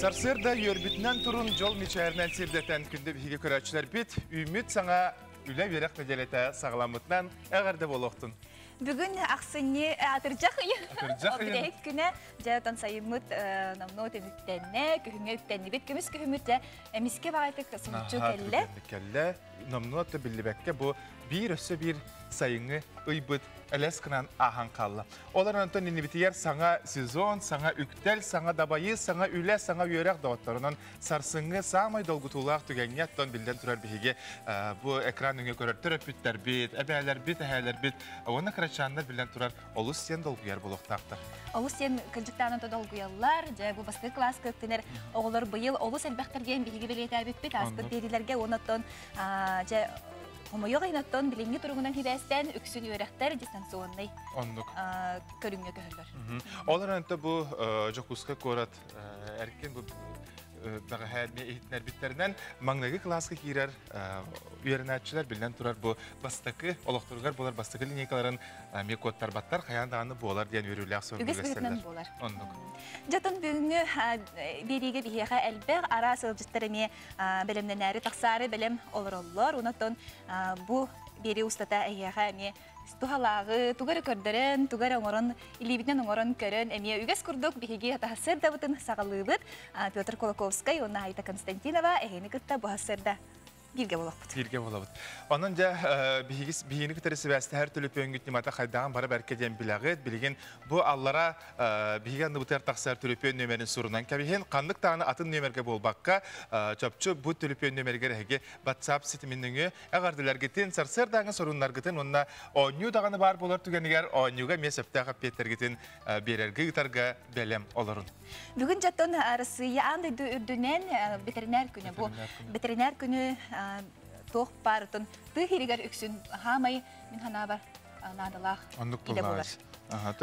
Sarsırda yörbütünden turun jol miçerinen sirdeten күнді бігі көрәтшілер бет, үміт саңа үлі верек меделете сағаламытынан әғарды болуқтын. Бүгін ақсыне атыржақ үйі. Атыржақ үйі. Обирек күні жаудан сайымыт намно өтеміктенне, күхіңе өттенне бет көміс күхімітті әміске бағайтық сұнчу кәлі. Кәлі, намно өтті білібәкке бұл bir össü bir sayını ıybıt eleskınan ahan kallı. Olan Anton Ninibitiyer sana sezon, sana üktel, sana dabayı, sana üle, sana yörek dağıtlarının sarsıngı sağmay dolgutulaq tügeniyattan bilden turar bihige bu ekran önüne görür töröpütler bit, ebeler bit, eheler bit. Ona kıraçanlar bilden turar olus sen dolguyar buluqtaqtır. Olus sen kılcıktanın da dolguyarlar, bu bastığı klas köktüner oğullar bıyıl olus elbaqtargen bihige beliyete bit aspıt dedilerge onattan Homoyoq aynattan bilingi turumundan hibesten üksün öğrekler distansiyonlay körünge köhürler. Onlar bu jokuska korat erken bu dağı həlmə eğitimler bitlerinden mağnagı klaska girer üyerinatçılar bilden turar bu bastakı oloqturgar bolar bastakı lineykaların mekodlar batlar kayan dağını bolar diyen yürürlüğe soru gösterler. Bolar. Onluk. Jatın bugünkü biriğe bihiğe elbaq ara sılcıtlarını bilimlenleri taqsarı bilim olurlar. Ondan bu biri ustata eğiğe Tuhalağı, tugarı körderen, tugarı oğuran, ilibiden oğuran körün, emiye üges kurduk, bihigi hata hasır davutun sağlıbıt, Piotr Kolokovskay, ona Hayta Konstantinova, ehini kıtta bu hasırda birge bolabıt. Birge bolabıt. Onunca bihini kıtarısı bəsti her türlü pöngüt nimata qaydağın bara bərkədен bilağıt, bilgin bu allara bihigi andı butar taqsar türlü pön nömerin sorundan kəbihin, qanlıq tağını atın nömerge bolbaqqa, çöpçü bu türlü pön nömerge rəgi WhatsApp sitiminlüğü, əğardılar gıtın, sarsır dağın sorunlar gıtın, onunla onyu dağını bar bolar tügeniger, onyuga meseptağı peter gıtın berergi gıtarga belem olurun. Bugün jatın Rusya andı ürdünen veteriner günü bu. Veteriner günü toq barıtın tığirigar üksün hamay min hana bar nadalaq ide bolar.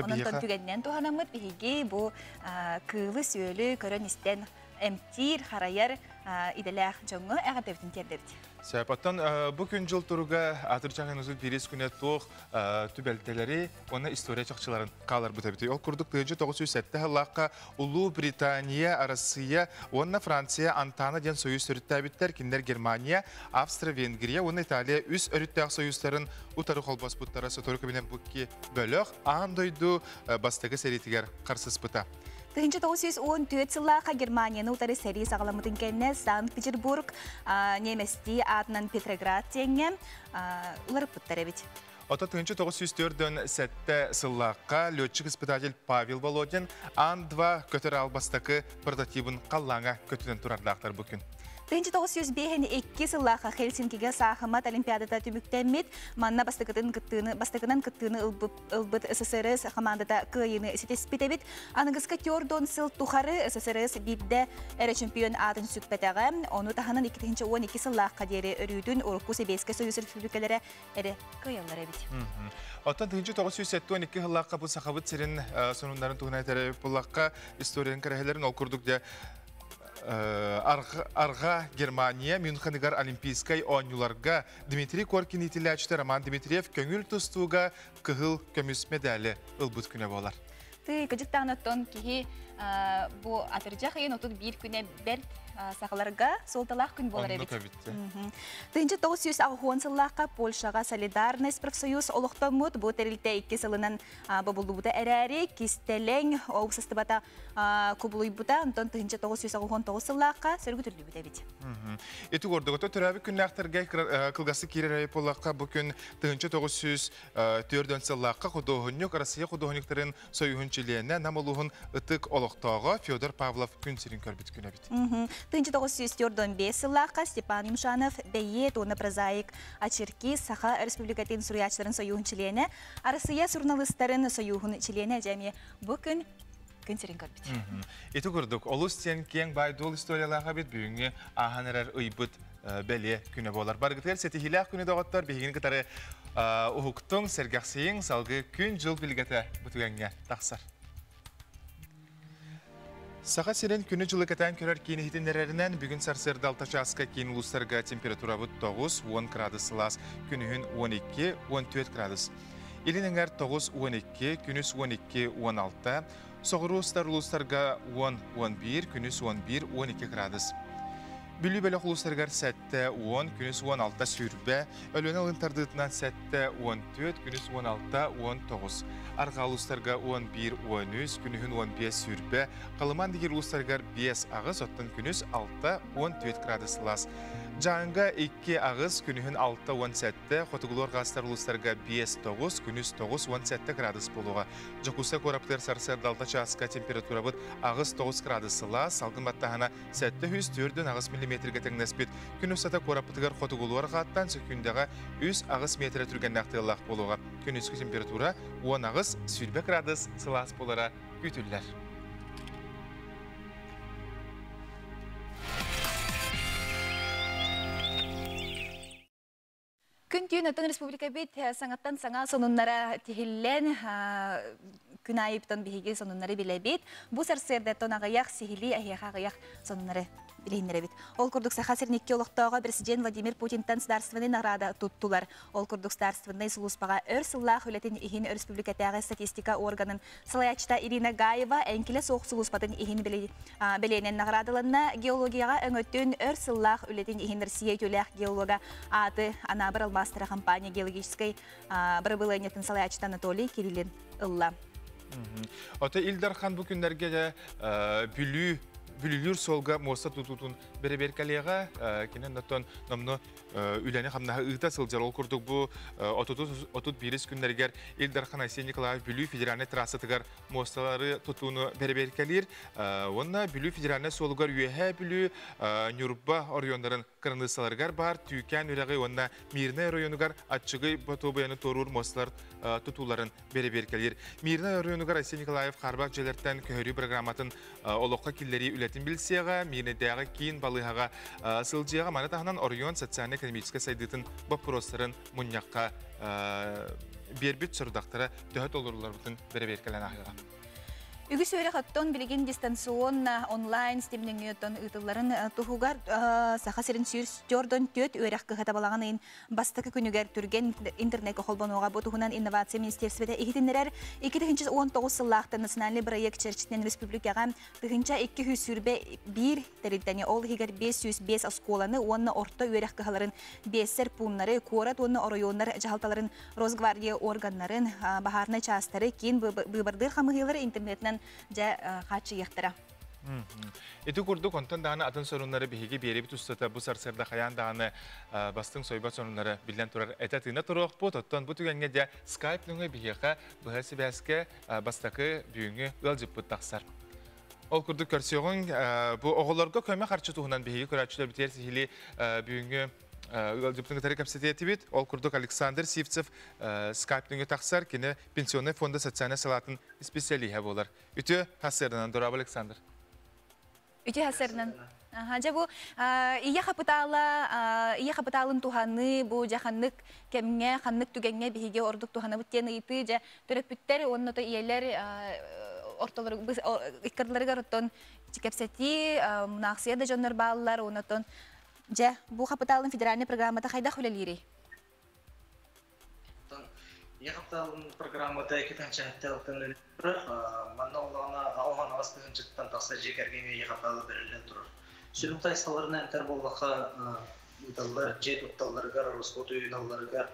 Ondan tügeninden tohanamıt bihigi bu kılı söylü körön isten emtir harayar idelaq joңu əğə devtin terdebdi. Səbəbətdən bugün jıl turuga atırçağın özül biris güne toq tübelteleri ona istoriya çaqçıların qalır bu tabi. Ol kurduk 1907 hallaqqa Ulu Britaniya, Arasıya, ona Fransiya, Antana den soyuz sürüttəbitlər, kinder Germaniya, Avstriya, Vengriya, ona İtaliya üst örüttəq soyuzların utarı xolbas butlara sotoru kabinen bukki bölöq, andoydu bastığı seritiger qarsız buta. 1914 yıllığa Germaniyanın utarı seri sağlamıdın kendine Sankt Petersburg, Nemesti adından Petrograd dengem ularıp butlar evet. Ota 1904'den sette sıllıqqa lötçük ispitatel Pavel Volodin An-2 kötür albastaki prototipin qallağına kötüden turardaqtar bugün. 1902 yıllığa Helsinki'ge sağımat olimpiyadada tümüktemmet, manna bastıqının kıttığını ılbıt SSRS komandada kıyını tespit edip, anıgızka Tjordon sıl tuharı SSRS bidde ere çempiyon adın sükpeteğe, onu tahanın 2012 yıllığa kaderi örüdün Urukku Sebeske Soyuz Respublikaları ere kıyınlar ebit. Otan 1912 yıllığa bu saxabıt serin sonunların tuğuna etere bullaqqa istoriyanın karahelerin okurduk diye Arga Germaniya Münxenigar Olimpiskay oyuncularga Dmitri Korkin itiləçdə Roman Dmitriyev köngül tustuğuga kıhıl kömüs medali ılbut güne bolar. Gıcıktan ötün ki bu atırcaq eyin otur bir güne ber sağlarga soltalaq gün bolar evet. 1910 yıllığa Polşaga Solidarność Profsoyuz oluqtamut bu terilte 2 yılının babulubuda erəri kistelen oğusastыбата kubuluybuda ondan 1919 yıllığa sörgütürlübüdə evet. Eti gördük o törəbi günlərdə kılgası kirerəyi polaqqa bugün 1904 yıllığa Xudohonyuk Rusiya Xudohonyukların soyuhunçiliyene namoluğun ıtık oluqtağı Fyodor Pavlov gün sirin körbüt günə bit. 1905 yıllığa Stepan Yumşanov beyet ona prozaik açırki Saha Respublikatın Suriyaçların soyuhunçiliyene Rusiya jurnalistlerin soyuhunçiliyene cəmiye bugün günserin körbüt. Eti gördük olus sen keng baydol istoriyalarga bit büyüğünü ahanerer ıybıt beli güne bolar. Bargıtlar seti hilaq günü dağıtlar bihigini kıtarı uhuktun sergaqsiyin salgı gün jıl bilgete bütügenge taqsar. Sağa senen günü jılı katan körer kiyini hitinlererinden bugün sarsırda altaşaska kiyin uluslarga temperatura bud 9-10 gradus Silas, günühün 12-14 gradus. İlin enger 9-12, günüs 12-16, Соғырустар улустарга 10-11, күнүс 11-12 градус. Бүлі бәлі құлыстарғар сәтті 10, күнүс 16 сүрбә, өліні ұлынтардығытынан сәтті 14, күнүс 16-19. Арға ұлыстарға 11-13, күнүхін 15 сүрбә, қалыман дегер ұлыстарғар 5 ағыз, оттан күнүс 6-14 градус лас. Жаңға 2 ағыз, күнүхін 6-17, қотығылор ғастар ұлыстарға 5-9, күнүс 9-17 градус болуға. Жоқуса қораптар сарсардалта часқа температура бұд ағыз 9 градус лас, салғын баттағана сәтті 104 ағыз миллиметрге тәңнәспет. Күнүс сата қораптығар қотығылор ғаттан сөкіндіға 100 ағыз метрі түрген нақтылақ болуға. Күнүскі температура 10 ағыз 20 градус сылас болара күтілдер. Күн түйін өтін республика бет саңаттан саңа сонуннара тихиллен күн айыптан бейге сонуннары біле бет. Бұ сәрсерді тонағаяқ сихили әйяқағаяқ сонуннары білейінлері бет. Ол күрдік сақа сәрнекке олықтауға президент Владимир Путинтан сдарствыны нағрада тұттылар. Ол күрдік сдарствыны сұлыспаға өр сыллақ үлетін ихин республикатағы статистика органын сылаячта Ирина Гаева әнкелі соқ сұлыспатын ихин білейінен нағрадылына геологияға өңөттін өр сыллақ үлетін ихин Россия төләқ геолога аты анабыр алмастыра компания геологической бірбылайнетін сылаячта Анатолий Кириллин ылла. Ота Илдархан бұл күндерге де Бүлілер солға моса тұтутын бәрі-бәр кәлеға, кенен нөттен намны үләне қамнаға ұйта сылжар ол күрдік бұл отут беріс күндергер Илдархан Айсен Николаев бүлі федеральный трассатығар мосталары тұтуыны бәрі-бәр кәлер. Онна бүлі федеральный солығар үйәе бүлі Нюрба ориондарын қырындысаларғар бар, түйкен өрәғі онна Мирна орионығар атшығы батобаяны торуыр мосталар тұтуларын бәрі-бәр кәлер. Мирна орионығар Айсен Николаев қарбақ желерттен көхірі программатын олыққа келлері үлетін білсеға, Мирнедегі кейін балығаға сылжияға манатағынан Орион социально-экономический сайдытын бапыростарын мұньяққа бербіт сұрдақтары төхет олырлар бұтын бәрі-бәр кәлен ағыға. Үгіс өрі қаттон білеген дистанционна онлайн стемнеңеттон ұтыларын тұхуғар сақа серін сүйірстерден төт өріқ қығыта балаған ең бастықы күнігер түрген интернет қолбануға бұтығынан инновация министерстведе ехетінлерер 2019 сыллақты национальный проект черчетінен республикаға тұхынша 200 сүрбе 1 тәрілдәне ол егер 505 осколаны онына орта өріқ қығаларын 5 пунлары, корат онына оройонлар жағалталарын Росгвардия органларын бағарына частары кейін бұбырдыр қамығылары интернетінен жа қачы ектіра. Эти күрді контан дағаны атын сорунлары бейге бері бит ұстата бұ сарсырда қаян дағаны бастың сойбат сорунлары білден тұрар әтәтіна тұруқ бұ, тоттан бұ түгенге де скайп нүңі бейге бұғасы бәске бастақы бүйіңі өлжіп бұт тақсар. Ол күрді көрсеуін бұ оғыларға көмі қарчы тұғынан бейге көрәтшілер бітер сихили бүйіңі Өлжіптің тәрі кәпсететі бет, ол күрдік Александр Сивцев скайптыңы тақсар, кені пенсионный фонда социальный салатын специалиға болар. Үті хасырынан, Дораб Александр. Үті хасырынан. Жа бұл, ия қапыталын туғаны, бұл жақанлық кәміңе, қанлық түгенге бейге ордық туғаны бұттен ұйты, жа түріппіттер, оның оты иелер иккарларыға рұттон кәпсеті, мұнақсия да жонлар балылар, оның отын Жа, бұл қапыталын федеральный программада қайда хүлелері? Қапыталын программада екітен жәттеліктен өлі манна алған ағыстығын жыттан тақса жекергеме қапыталы бірілден тұрыр. Сүлімтай саларына әнтер болуға ұдалар, жет ұтталарығар, рұсқот үйіналарығар,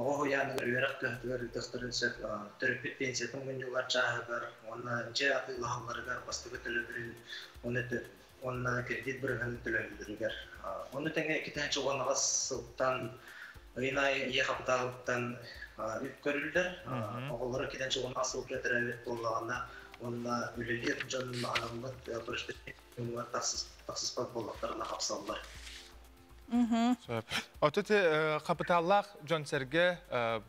оғы яңыр өрек көтігер үтіқтірінсек түріппет пенсиятын мүнделер жағығар, оны же атылағаларығар, бастығы тілі бірін, оны кредит бірігін төлөндірігер. Оны тәңе кетенші оғанаға сылттан, ұйынай еқапталықтан үп көрілдір. Оғылары кетенші оғанаға сылып жатыр әвет болағына, оны өлелер жонын анамлық бұрышты тақсыспақ болақтарына қапсалылар. Отыты қапыталлақ жон сәрге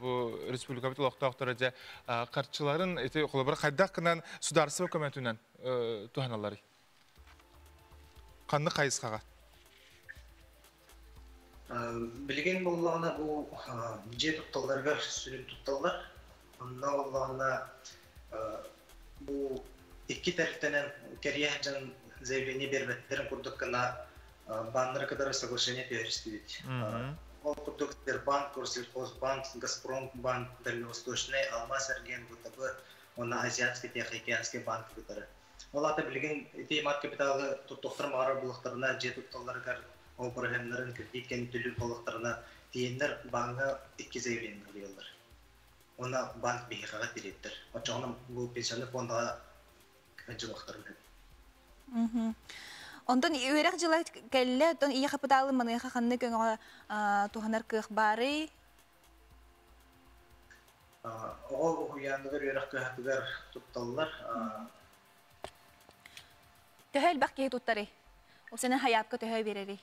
бұл республика біт олықтақтары де қарчыларын қолыбыр қайдақ қынан сударысы өкөметінен туғаналары? Қанды қайысқаға? Білген болғана бұл же тұтталарға сүрін тұтталар. Онна болғана бұл екі тәріптенен кәрия жан заявление бербеттерін күрдік қана баннары кадар соглашение перестивить. Ол күрдік Сбербанк, Россельхозбанк, Газпромбанк, Дальневосточный, Алмаз Эрген, ВТБ, Онна азиатский тихоокеанский банк кытары. Олата билген ити мат капиталы туттуктар мара булактарына же тутталарга ол программаларын кредиткен төлөп булактарына тиендер банга 2 заявление кылдылар. Онна банк бихага тиреттер. Очоңна бу пенсионный фондга жылактырды. Онтон үйрек жылай кәлле, тон ия капиталы маныга ханны көңө туханар кых бары. Ол уяндыгыр үйрек кыһатыгар тутталлар. Төһөл бак ки туттары. Ол сені хаятка төһө берери.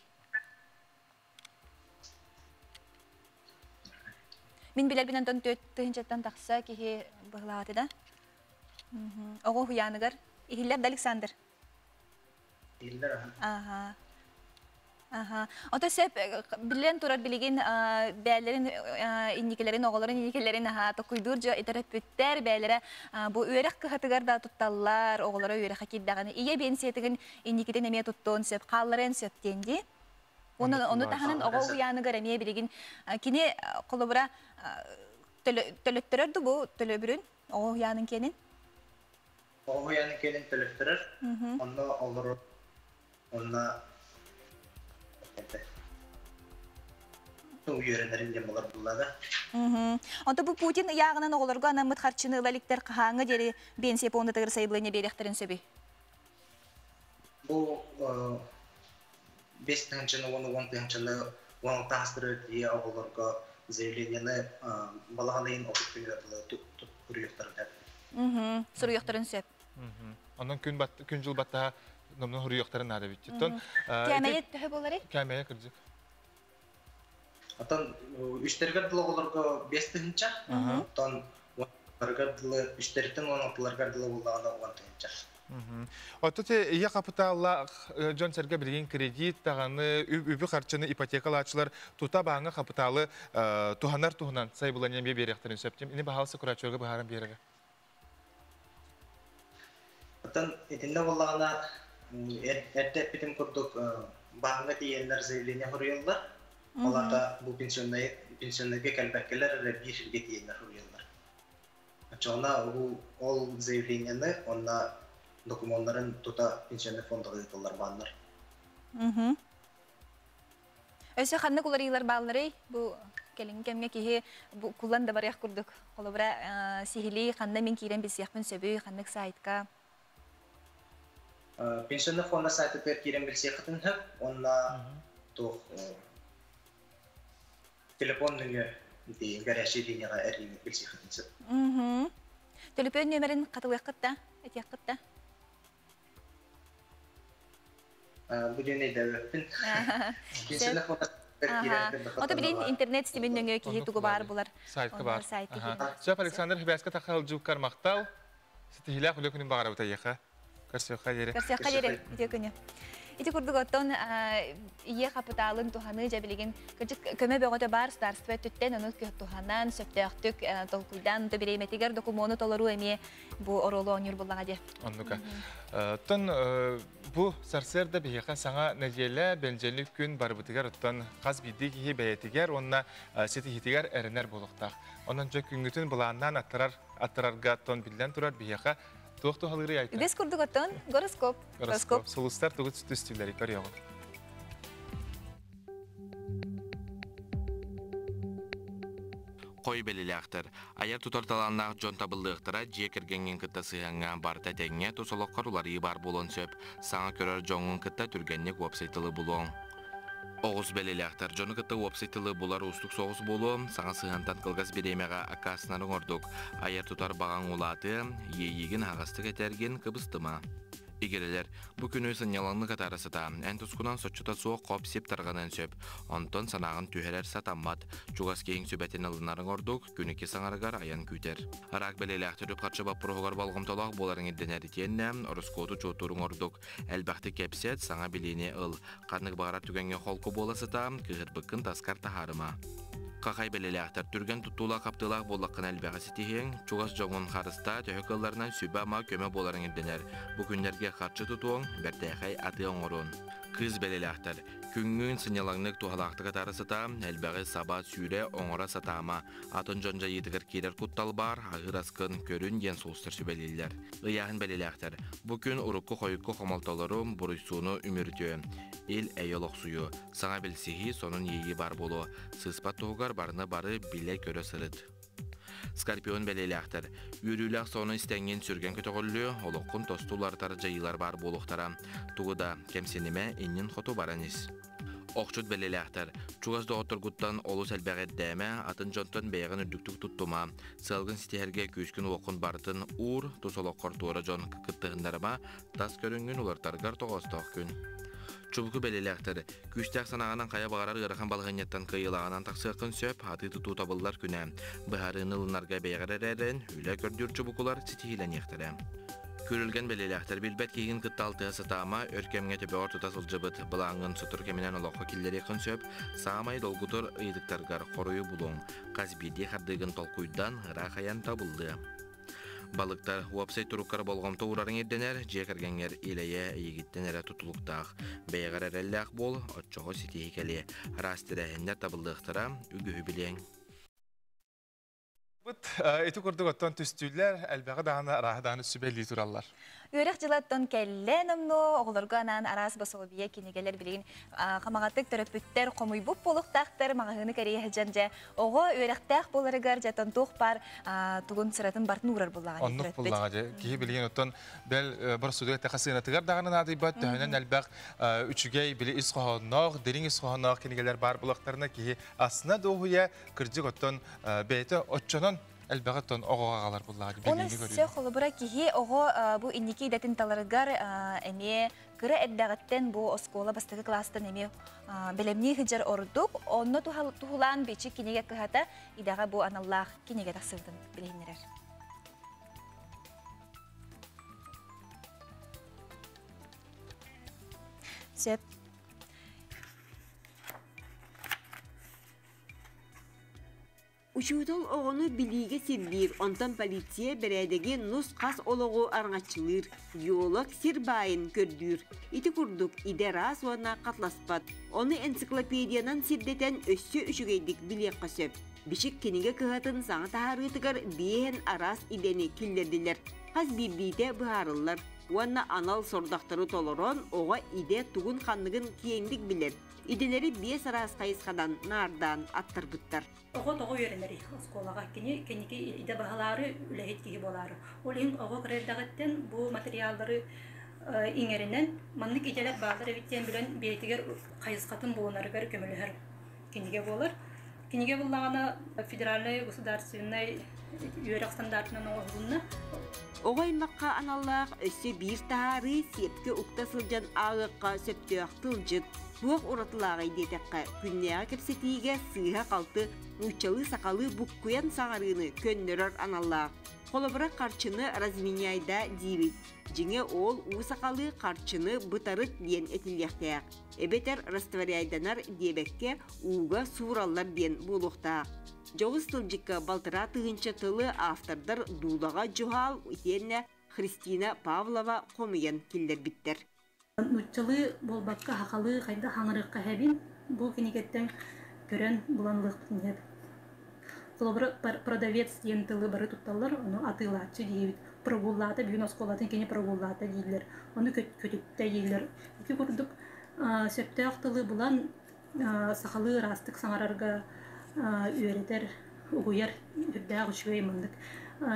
Мин билер бинен тон тыһынчаттан такса ки быглаты да. Ого уяндыгар. Ихиллер Александр. Ага. Ота сеп билен турар билеген бәлерин инникелерин оголорун инникелерин токуйдур жа итереппүттер бәлере бу үйрек кыһатыгар да тутталлар оголора үйрек хакиддаганы ие бенсиетиген инникеден эме туттон сеп калларын септенди. Оны таханын ого уяныгар эме билеген кини колобура төлөттөрдү бу төлөбүрүн ого уянын кенин. Ого уянын кенин төлөттөрөр. Онда олор онна үйренерин дем болар буллада. Онда бу Путин ягынан оголорго анамыт харчыны лаликтер кахаңы дери бенсия понда тагыр сайблыне беректерин сөбү. Бу 5 таңчыны 10 таңчыны 10 таңстыры дие оголорго заявлениені балаганайын окуп келеді тут күрүектөрдө. Суруяктарын сөп. Ondan gün yıl batta nomnon huruyakların nade bitton. Kämeye töhö bolary? Kämeye kırdık. Atan üçterger dылы 5 тыгынча. Atan bargar dылы üçterten 16-largar dылы bolganda 10 тыгынча. Отте ия капиталла Жон Серге билген кредит таганы үбү харчыны ипотекалаачылар тута баңа капиталы туханар тухунан сай булан эме беректерин сөптем. Ини баһалсы курачорга баһарам береге. Atan etinde bolganda эрте битим курдук баңга тиеннер заявление хурuyallar. Оларда бу пенсионерге келбеккелер бир жылга тиеннер хурuyallar. Ачона ол заявлениени онна документтарын тута пенсионный фондга ытылар баннар. Өсө ханны куларыйлар баллары бу келин кемге ки бу куллан да барык курдук. Колобра сихили ханны мен кирен бисяхмын сөбү ханнык сайтка. Пенсионный фондна сайтта кирен билсехтин хеп, онна то телефонныгы ди горячий линияга эргине билсехтин сеп. Телефон нөмерин катылыккытта, этеккытта. Bu döneyde öpün. Pенсионный фондна кирен. Ото билин интернет ситебин нөңө ки тугу бар булар. Сайтка бар. Сөп Александр Хибаска тахалжу кармактал. Ситихила хулөкүнүн багара утайыха. Карсыка дере. Карсыка дере. Идекүнү. Ити курдуготтон ие капиталын туханы жабилеген көмө бөгөтө бар старство түттен аны туханан сөптөктүк толкуйдан да биреметигер документы толору эми бу оролу онюр буллага де. Оннука. Тон бу сарсерде бияка саңа неделе бенжелик күн барбытыгар оттон каз бидди ки бейтигер онна сетихитигер эренер болуктак. Онон жө күнгүтүн булаандан аттарарга тон билден турар бияка Тоқты халыры айта. Бес күрдігіттен гороскоп. Солыстар тұғы түстілері көріяғы. Қой белеліқтір. Аяр тұтарталаннақ жон табылдықтыра жекергенген кітті сыйаңа барта дәңе тұсылық қарулары бар болон сөп. Саңа көрер жоңын кітті түргеннек вебсайтылы болуң. Оғыз белеліқтір. Жоны кітті вебсайтылы болар ұстық соғыз болу. Саңа сыйантан қылғас беремеға акасынарын ордық. Аяр тұтар баған олаты, ейеген ағастық әтерген кыбыстыма. Игерелер, bu күні сыняланлы қатарысыда, ән тұскунан сотчыта соқ қоп сеп тарғанан сөп. Онтон санағын түйерер сатаммат, чуғас кейін сөбәтен алынарын ордық, күніке саңарығар аян күйтер. Арақ белеләқті рүп қатшы бап бұрғығар балғымталақ боларын едден әрітенне, ұрыскоты чотурың ордық. Әлбәқті кәпсет, саңа білейне ұл. Қарнық бағарар түгенге қолқы боласыда, кығыр бұқын таскар тахарыма. Қақай белеләқтір түрген тұттула қаптылақ болаққын әлбәғі сетейін, чуғас жоңын қарыста төхікаларынан сөбі ама көмі боларын едденер. Бұ күндерге қатшы тұтуың, бәртәқай аты оңырын. Кыз белеләқтір. Күнгün сынялаңнық тухалақтығы тарысыта, әлбәғі саба сүйре оңыра сатама, атын жонжа етігір келер құттал бар, ағыр аскын көрін ден соғыстыр сүбәлелер. Ұяғын бәлеләқтір. Бұ күн ұрыққы қойыққы қомалталары бұрыйсуыны үмірді. Ел әйолық суyu, саңа білсіхи сонын егі бар болу, сыспат тұғығар барыны бары біле көрі сырыд. Скорпион бәлеләқтір. Үріләқ соны істенген сүрген көтіғілі, олыққын тостулартар жайылар бар болуқтара. Туғыда кемсенеме еннен қоту бараныз. Оқчуд бәлеләқтір. Чуғаз доғыттыр құттан олыс әлбәғет дәме, атын жонтан бәйғын үрдіктік тұттыма. Сылғын сетехерге күйіскін оқын бартын ұр, тұсолық қортуыра жон күттігіндарыма, тас көрінгін олартарғар тоғыстық күн. Чубуку белелектер, күстәк санағанан қая бағарар ғырған балғанеттан қиылағанан тақсықын сөп, аты тұту табылар күні. Бұхарын ұлынарға бейғар әрәрін, үлі көрдір чубукулар сетихилен ектірі. Көрілген белелектер білбәт кейгін қытталты сатама, өркемге төбе ортутасыл жыбыт, бұлаңын сұтыр кемінен олыққа келдері қын сөп, саамай долгутыр ұйдықтарғар қоройы бұлың, қазбеде қардығын толқуйдан ғыра қаян табылды. Балықтар уапсайт тұрыққар болғамты ұрарын ерденер, жекергенер илайя егіттен әрі тұтылықтақ. Бәйғар әрәлі бол, отчоғы сетейі кәлі. Растыры әнер табылдықтыра, үгі білең. Эти көрдік оттан түстүйлер, әлбәғі дағаны арағыдағаны сүбәлі тұралар. Үйрек жылаттан кәллен ымны, оғылырға анан арас басылы бия кенегелер білген қамағаттық төрөпүттер қомой бұп болуқтақтыр, мағағыны кәрейе жәнже. Оғы үйректәқ боларығар жатын тоқ бар тұғын сыратын бартын ұрар болағаны. Оннық болаға же. Кейі білген оттан бәл бір сұдығы тәқасығына тығар дағының адайбат, түйінен әлбәқ үчігей білі іс қоғанақ, дерін іс қоғанақ кенегелер бар болақтарына кейі асына доғуя кірдік оттан бәйті отчанан әлбәғаттан оғағалар бұллағы. Оны сөй қолы бұра кейі оғы бұл иннеке идәтін таларығар әме кірі әддағыттен бұл оскола бастығы кластан әме білемне хыджар ордық, оны тұхылан бейчі кенеге кіғата идаға бұл аналлақ кенеге тақсырдың білейінерер. Сөп. Учутол оғыны билиге сирбир, онтан полиция бәрәдеге нус қас олығы арңачылыр, геолог сир байын көрдүр. Ити күрдік, иде рас уана қатласпат. Оны энциклопедиянан сирдетен өссө үшігейдік билек қасөп. Бішік кенеге кығатын саңа тахарытығар бейен арас идені күлдерділер. Қаз бирдейде бұхарылар. Уанна анал сордақтары толырон, оға иде туғын қанығын кейіндік білер. Иделері бес арас қайысқадан нардан аттыр бұттар. Оғы тоғы өренері осколаға кенеке иде бағалары үләйет кейі болары. Ол ең оғы кірердағыттен бұл материалдары еңерінен маннық иделер бағалары виттен білен бейтігер қайысқатын болынарығар көмілігер кенеге болыр. Кенеге болағана федеральный государственный үйерек стандартынан оғылына. Оғаймаққа аналлақ өсі бір тағары сепке ұқта сылжан ағыққа сөпті ақтылжыт. Бұқ ұратылағы детекқа күннеға кепсетіге сыға қалты ұчалы сақалы бұққуян саңарыны көннерір аналлақ. Қолыбырақ қарчыны разменяйда дейбіт. Жеңе ол ұсақалы қарчыны бұтарыт ден етілектәк. Эбетер растворяйданар дебекке уға сураллар ден болуқтақ. Жоғыз тылжыққа балтыра тығынша тылы автордар дулаға жуғал үтенне Христина Павлова қомыян келдер біттер. Нуччалы болбаққа хақалы қайда хаңырыққа әбін бұл кенегеттен көрен бұланлық түнеп. Солыбыры продавец ден тылы бары тұтталар, оны атылатшы дейбіт. Прогуллаты, бүгін осколатын кене прогуллаты дейділер. Оны көтікті дейділер. Үкі көрдік сөпті ақтылы бұлан сақалы растық саңарарға үйретер, ұғыяр, үрдәғ үшіғей мұндық.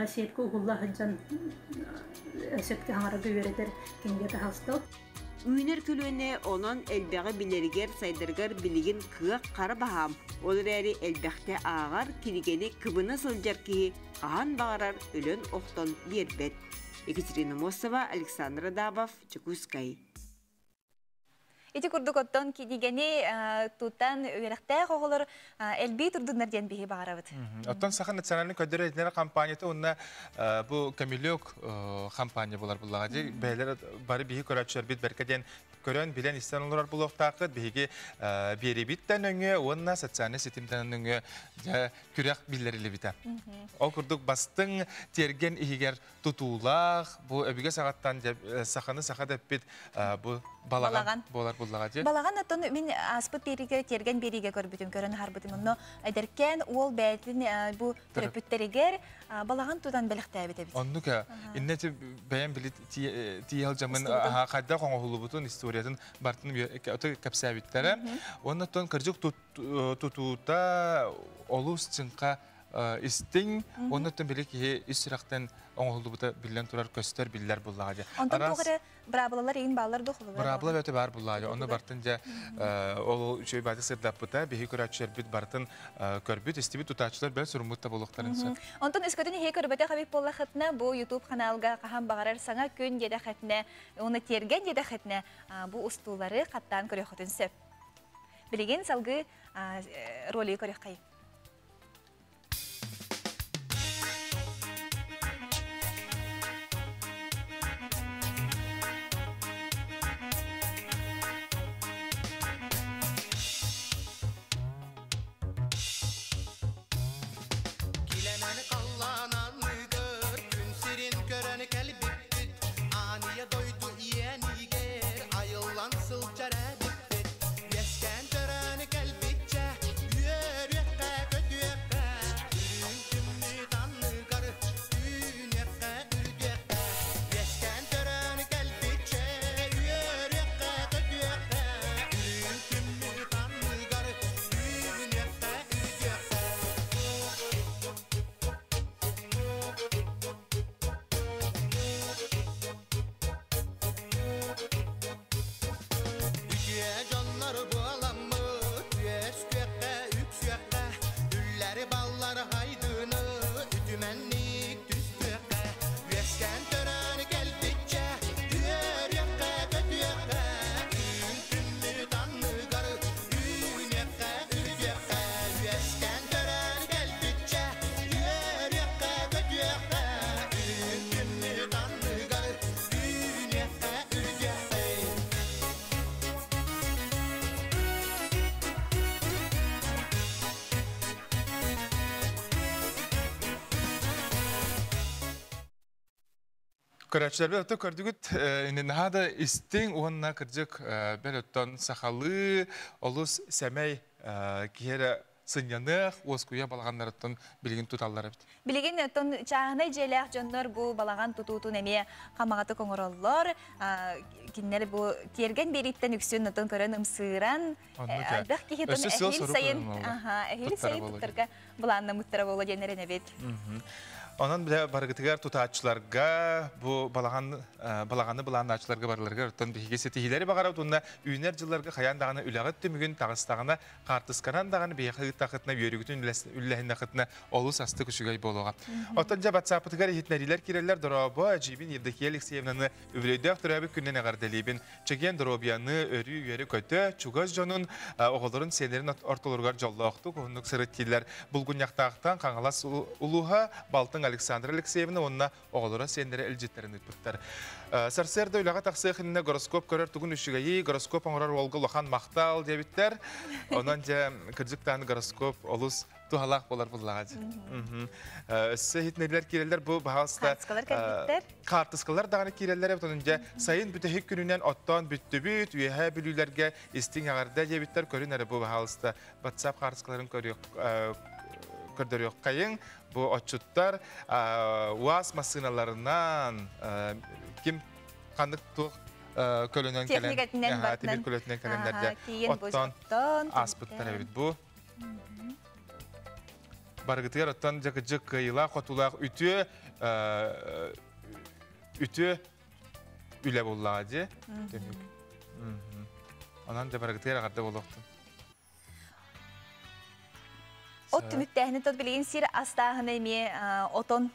Сеткі ұғылла ғыджан сөпті саңарарға үйретер кенеге тағастыл. Үйінер күлуіне онын әлбәғі білергер сайдырғар білігін күйік қары бағам. Олар әрі әлбәқті ағар келігені кібіні сылжар кейі қаған бағарар өлін оқтон бербет. Екатерина Мосова, Александр Адабов, Чекускай. Ити күрдік оттон кедегені тұттан өйрәқтәй қоғылыр әлбей тұрдыңдар ден бейі бағарабыд. Оттон сақан национальный көдері әдінері кампанияты онына бұл камилек кампания болар бұлаға дей. Бәйлер бары бейі көрәтшілер бет бәркәден көрін білен істен олар бұл оқтақы бейге бері биттен өңі, онына социальный сетімден өңі күрәқ білдерілі біті. Ол күрдік бастың терген егер тұтулақ, бұл өбіге сағаттан сақаны сақат әппет бұл балаған болар bullağa diye. Балаган аттон мен аспыт бериге терген бериге көрбүтүм көрөн харбытым онно айдеркен ол бәйтин бу төрөпүттеригер балаган тудан белектәбит бит. Оннука иннети бәян билет тиел жамын хадда коңолубутун историятын бартын өтө капсабиттер. Оннотон кыржык тутута олус чынка истин оннотон билеки исрактан оңолубута билен турар көстөр биллер буллага. Онтон тугары брабалар ин баллар дохулу. Брабла өтө бар буллага. Онны бартын жа ол чөй бады сырдаппыта бихи көрөчөр бит бартын көрбүт истибит тутачылар бел сурмутта болуктарын. Онтон искөтүн хей көрбөтө хабип болла хатна бу YouTube каналга кахам багарар саңа күн жеде хатна уны терген жеде хатна бу устулары каттан көрөхөтүн сөп. Билеген салгы роли көрөккай. Көрәчләрбе өтө көрдүгүт, нада истин уонна кыржык бөлөттөн сахалы, олус сәмәй киере сынянық, оскуя балаганнарыттан билген туталлары бит. Билеген өттөн чағынай желәк жоннор бу балаган тутутун эме камагаты коңороллор, киннер бу терген бериттен үксүн өттөн көрөн ымсыран, бак кихитен эхил сайын туттарга буланна муттара боло денерен эбит. Онан биле баргытыгар тутаачыларга, бу балаганны буланначыларга барларга өттөн биге сетихилери багара тунда үйнер жылларга хаян даганы үлөгөт түмүгүн тагыстагына картысканан даганы бие тахытна бүйөрүгүтүн үллехинде хытна олус асты күшүгөй болуга. Оттон жа WhatsApp-тыгар хитнерилер кирелер доробо Жибин Евдокия Алексеевнаны үбрөйдөк турабы күннен агардалибин чеген доробияны өрү үйөрү көтө чугоз жонун оголорун сенерин ортолоргар жоллокту кунук сырыттилер булгуньяктактан каңалас улуха Балтын Александра Алексеевна онна оголора сендере элжеттерин үтпүттер. Сарсерде үлага таксыхинне гороскоп көрөр тугун үшүгөй гороскоп оңорор олгу лохан мактал дебиттер. Онан же кыржыктан гороскоп олус тухалак болар буллага. Сехитнелер кирелер бу баалста картыскалар дагы кирелер отон же сайын бүтө күнүнөн оттон бүттүбүт үйе билүүлерге истин агарда дебиттер көрүнөр бу баалста WhatsApp картыскаларын көрдөрөк кайын. Bu açıtlar UAS masinalarından kim kandık tuğ kölünen gelen temir kölünen gelenlerde ottan aspıtlar evet bu. Bargıtıyar ottan cık kıyıla kotulak ütü üle bolladı. Ondan da bargıtıyar agarda bollaktın. Ot tümüttehini tot bilgin sir astahını emi oton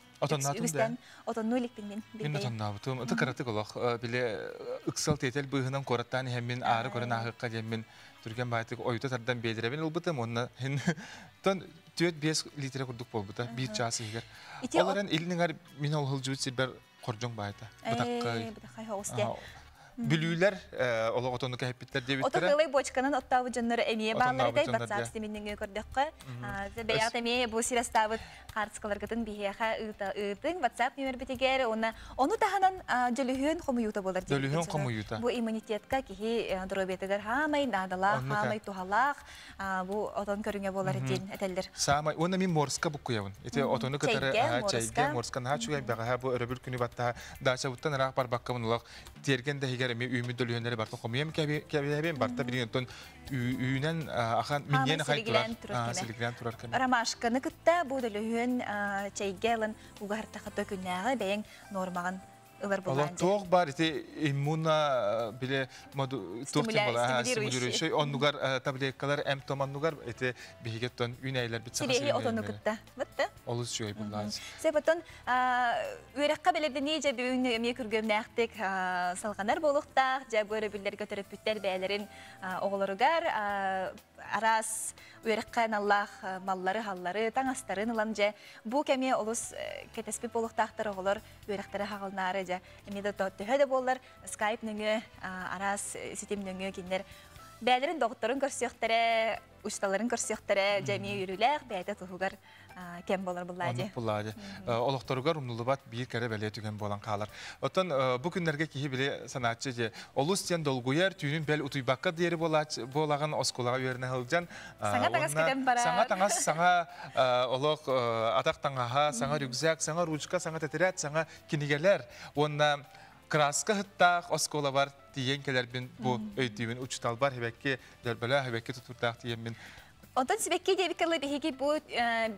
üstten oton nulik bilgin. Minna tonnabutum. Ata karatık olaq. Bile ıksal tetel bıhınan korattan hemin ağrı koran ahıqqa demin Türkan baytık oyuta tardan bedirebin olbutam onna hin ton 4-5 litre kurduk bolbuta bir çası higer. Olaran ilinin ar min ol hılcıvit silber korjong bayta. Bıdakkay. Bıdakkay hoğuste. Білүүлер олық отонлық әйіппеттер Ото дебіттері. кылай бочканын оттабы жоннору эмие Отоннабы баалары дай жоннор, батсаак да. системиннен көрдөккө. Беягат эмие бу сирастабыт картскаларгытын бихияха ытың WhatsApp номер битигер onu таханан жөлүхүн хомуюта болар. Жөлүхүн хомуюта. Бу иммунитетка кихи дробетигер хамай надалах, Оннука. хамай тухалах, бу отон көрүңө болар ден этелдер. Самай, оны мен морска букуявын. Ите отону кытары чайге, морска наха чугай бага бу өрөбүл күнү батта дача буттан рах бар баккамын улак терген де хигер эми үймү дөлүөнлери бартын хомуям кебен барта бирин тон үйүнен ахан миннен хай турар. Силигрен турар кеме. Рамашканы кытта бу дөлүхүн чайгелын угартаха төкүннәгы бәйең нормаган ылар Олар булган. тоқ бар, ите иммуна биле стимулирующий, оннугар таблеткалар эм томаннугар, ите бихигеттон үнәйлер бит саха Сирехи отону кытта. Бытты. Олус жой буллаз. Себатон үрәккә беләдәни җә бүген ми күргәм нәхтек салганар булыктак, җә бүре билләр көтөрүп биттер бәйләрен огларыгар арас үрәккән Аллах маллары халлары таңастарын улан җә бу кәме олус кетеспи булыктактыр оглар үрәктәре хагалнары җә мида төһәдә буллар Skype неңе арас систем неңе киндер бәйләрен докторын көрсөктәре усталарын көрсөктәре җәми йөрүләр бәйдә тугар кем болар буллади. Буллади. Олохторугар умнулубат бир кере беле түген болан калар. Отон бу күннәргә кихи биле санатчы же олустен долгуяр түйүнүн бел утуйбакка дери болаган осколага үйөрүнө хылжан. Саңа таңас кетен бара. Саңа таңас саңа олох атак таңаха, саңа рюкзак, саңа ручка, саңа тетерет, саңа кинигелер. Онна краска хыттак оскола бар диен келербин бу өйтүбүн учтал бар хебекке дөрбөлө хебекке тутуртак диен мен. Ondan sibekki debikli bihigi bu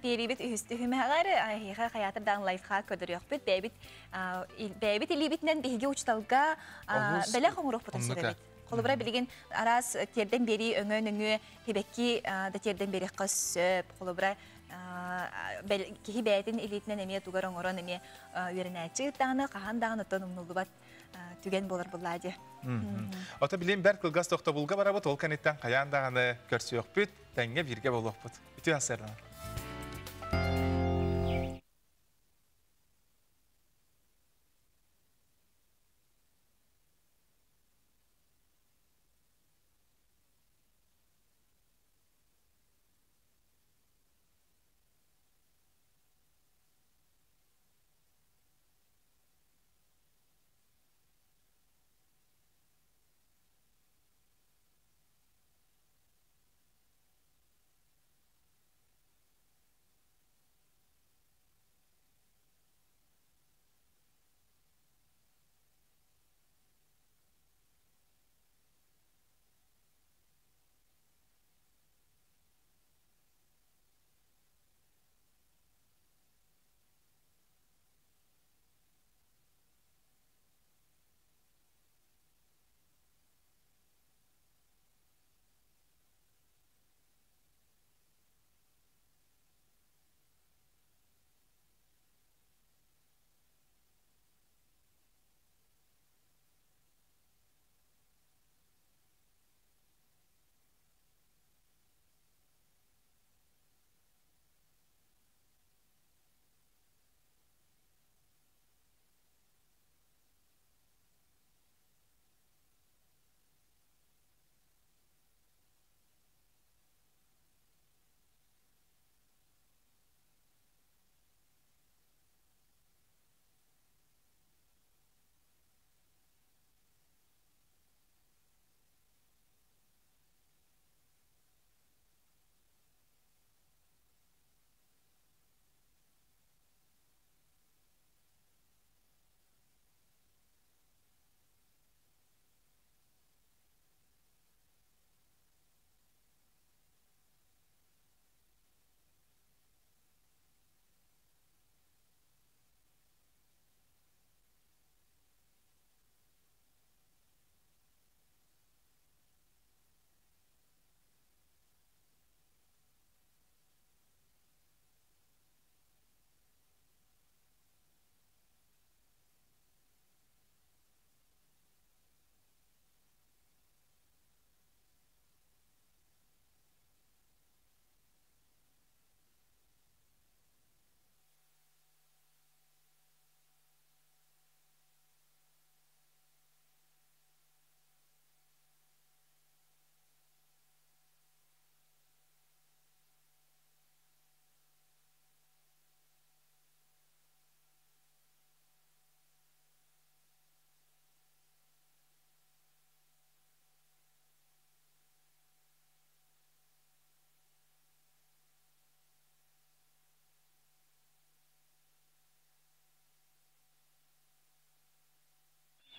beribit üstühümeğer hiha hayatırdan lifehack ködür yok bit bebit ilibitnen bihigi uçtalga bela homuruq potasibet. Kolubra bilgin aras terden beri öngö hibekki da terden beri qasıp kolubra kihi beytin ilitnen emiye tugaran oran emiye yörenäçi tağını qahan dağını tanımnulubat tügen bolar bulladı. Ota bileyim ber kılgaz toqta bulga barabut ol kanetten qayan dağını körsü yok büt tenge birge boluq büt. İtü asırdan.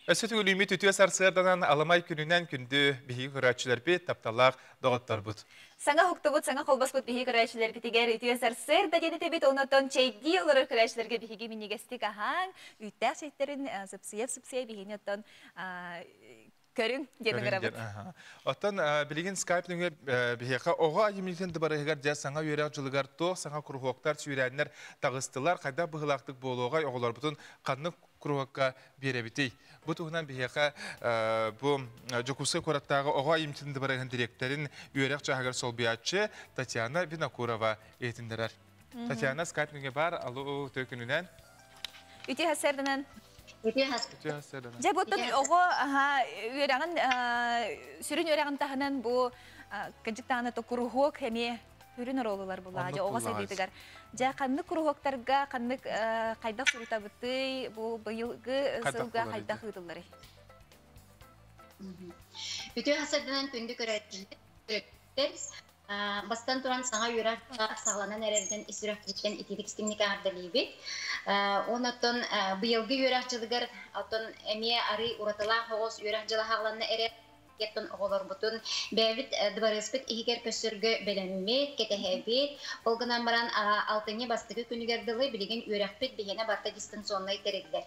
Өсі түгіліме түтіе сарсырданан аламай күнінен күнді бігі күрәтшілер бет тапталақ доғыттар бұд. Саңа хуктубут, саңа холбаспут биһи көрәчләр битигәр үтүәсәр сыр да диде бит онотон чейди олар көрәчләргә биһиге минигәстик аһаң үтә шәйттерин сыпсыя биһинеттон көрүн диде гәрәбит. Оттан билеген Skype нүгә биһига ога имилтен дибарыгар дә саңа йөрәк җылыгар то саңа курхоктар сүрәннәр тагыстылар кайда быгылактык болуга оглар бутун канны курхокка беребитей. Бу тугынан биһига бу Жокусы кораттагы ога имилтен дибарыгын директорын йөрәк җагыр солбиячы Татьяна Винокурова әйтендерәр. Татьяна Skype нүгә бар, алу төкүнүнән. Үтә хәсәрдәнән Жа боттон ого үрәгән сүрен үрәгән тахынан бу кыҗыктаны то курухок һәме үрен роллар була. Жа ого сәдидәр. Жа канны курухоктарга канны кайда сурута битей бу быелгы сылга кайда хыдыллары. Үтө хасадынан күндү көрәттер. Бастан туран саңа юрар сагланан әрерден исүрәктен итидикстимник ардалибит. Онотон быелгы юракчылыгар отон эме ари уратала хогос юракчыла хагланна эре кеттон оголор бутун бәвит двореспит игер көсөргө беленме кетехебит олгынан баран алтыны бастыгы күнүгердылы билеген юракпит бигене барта дистанционный терегдер.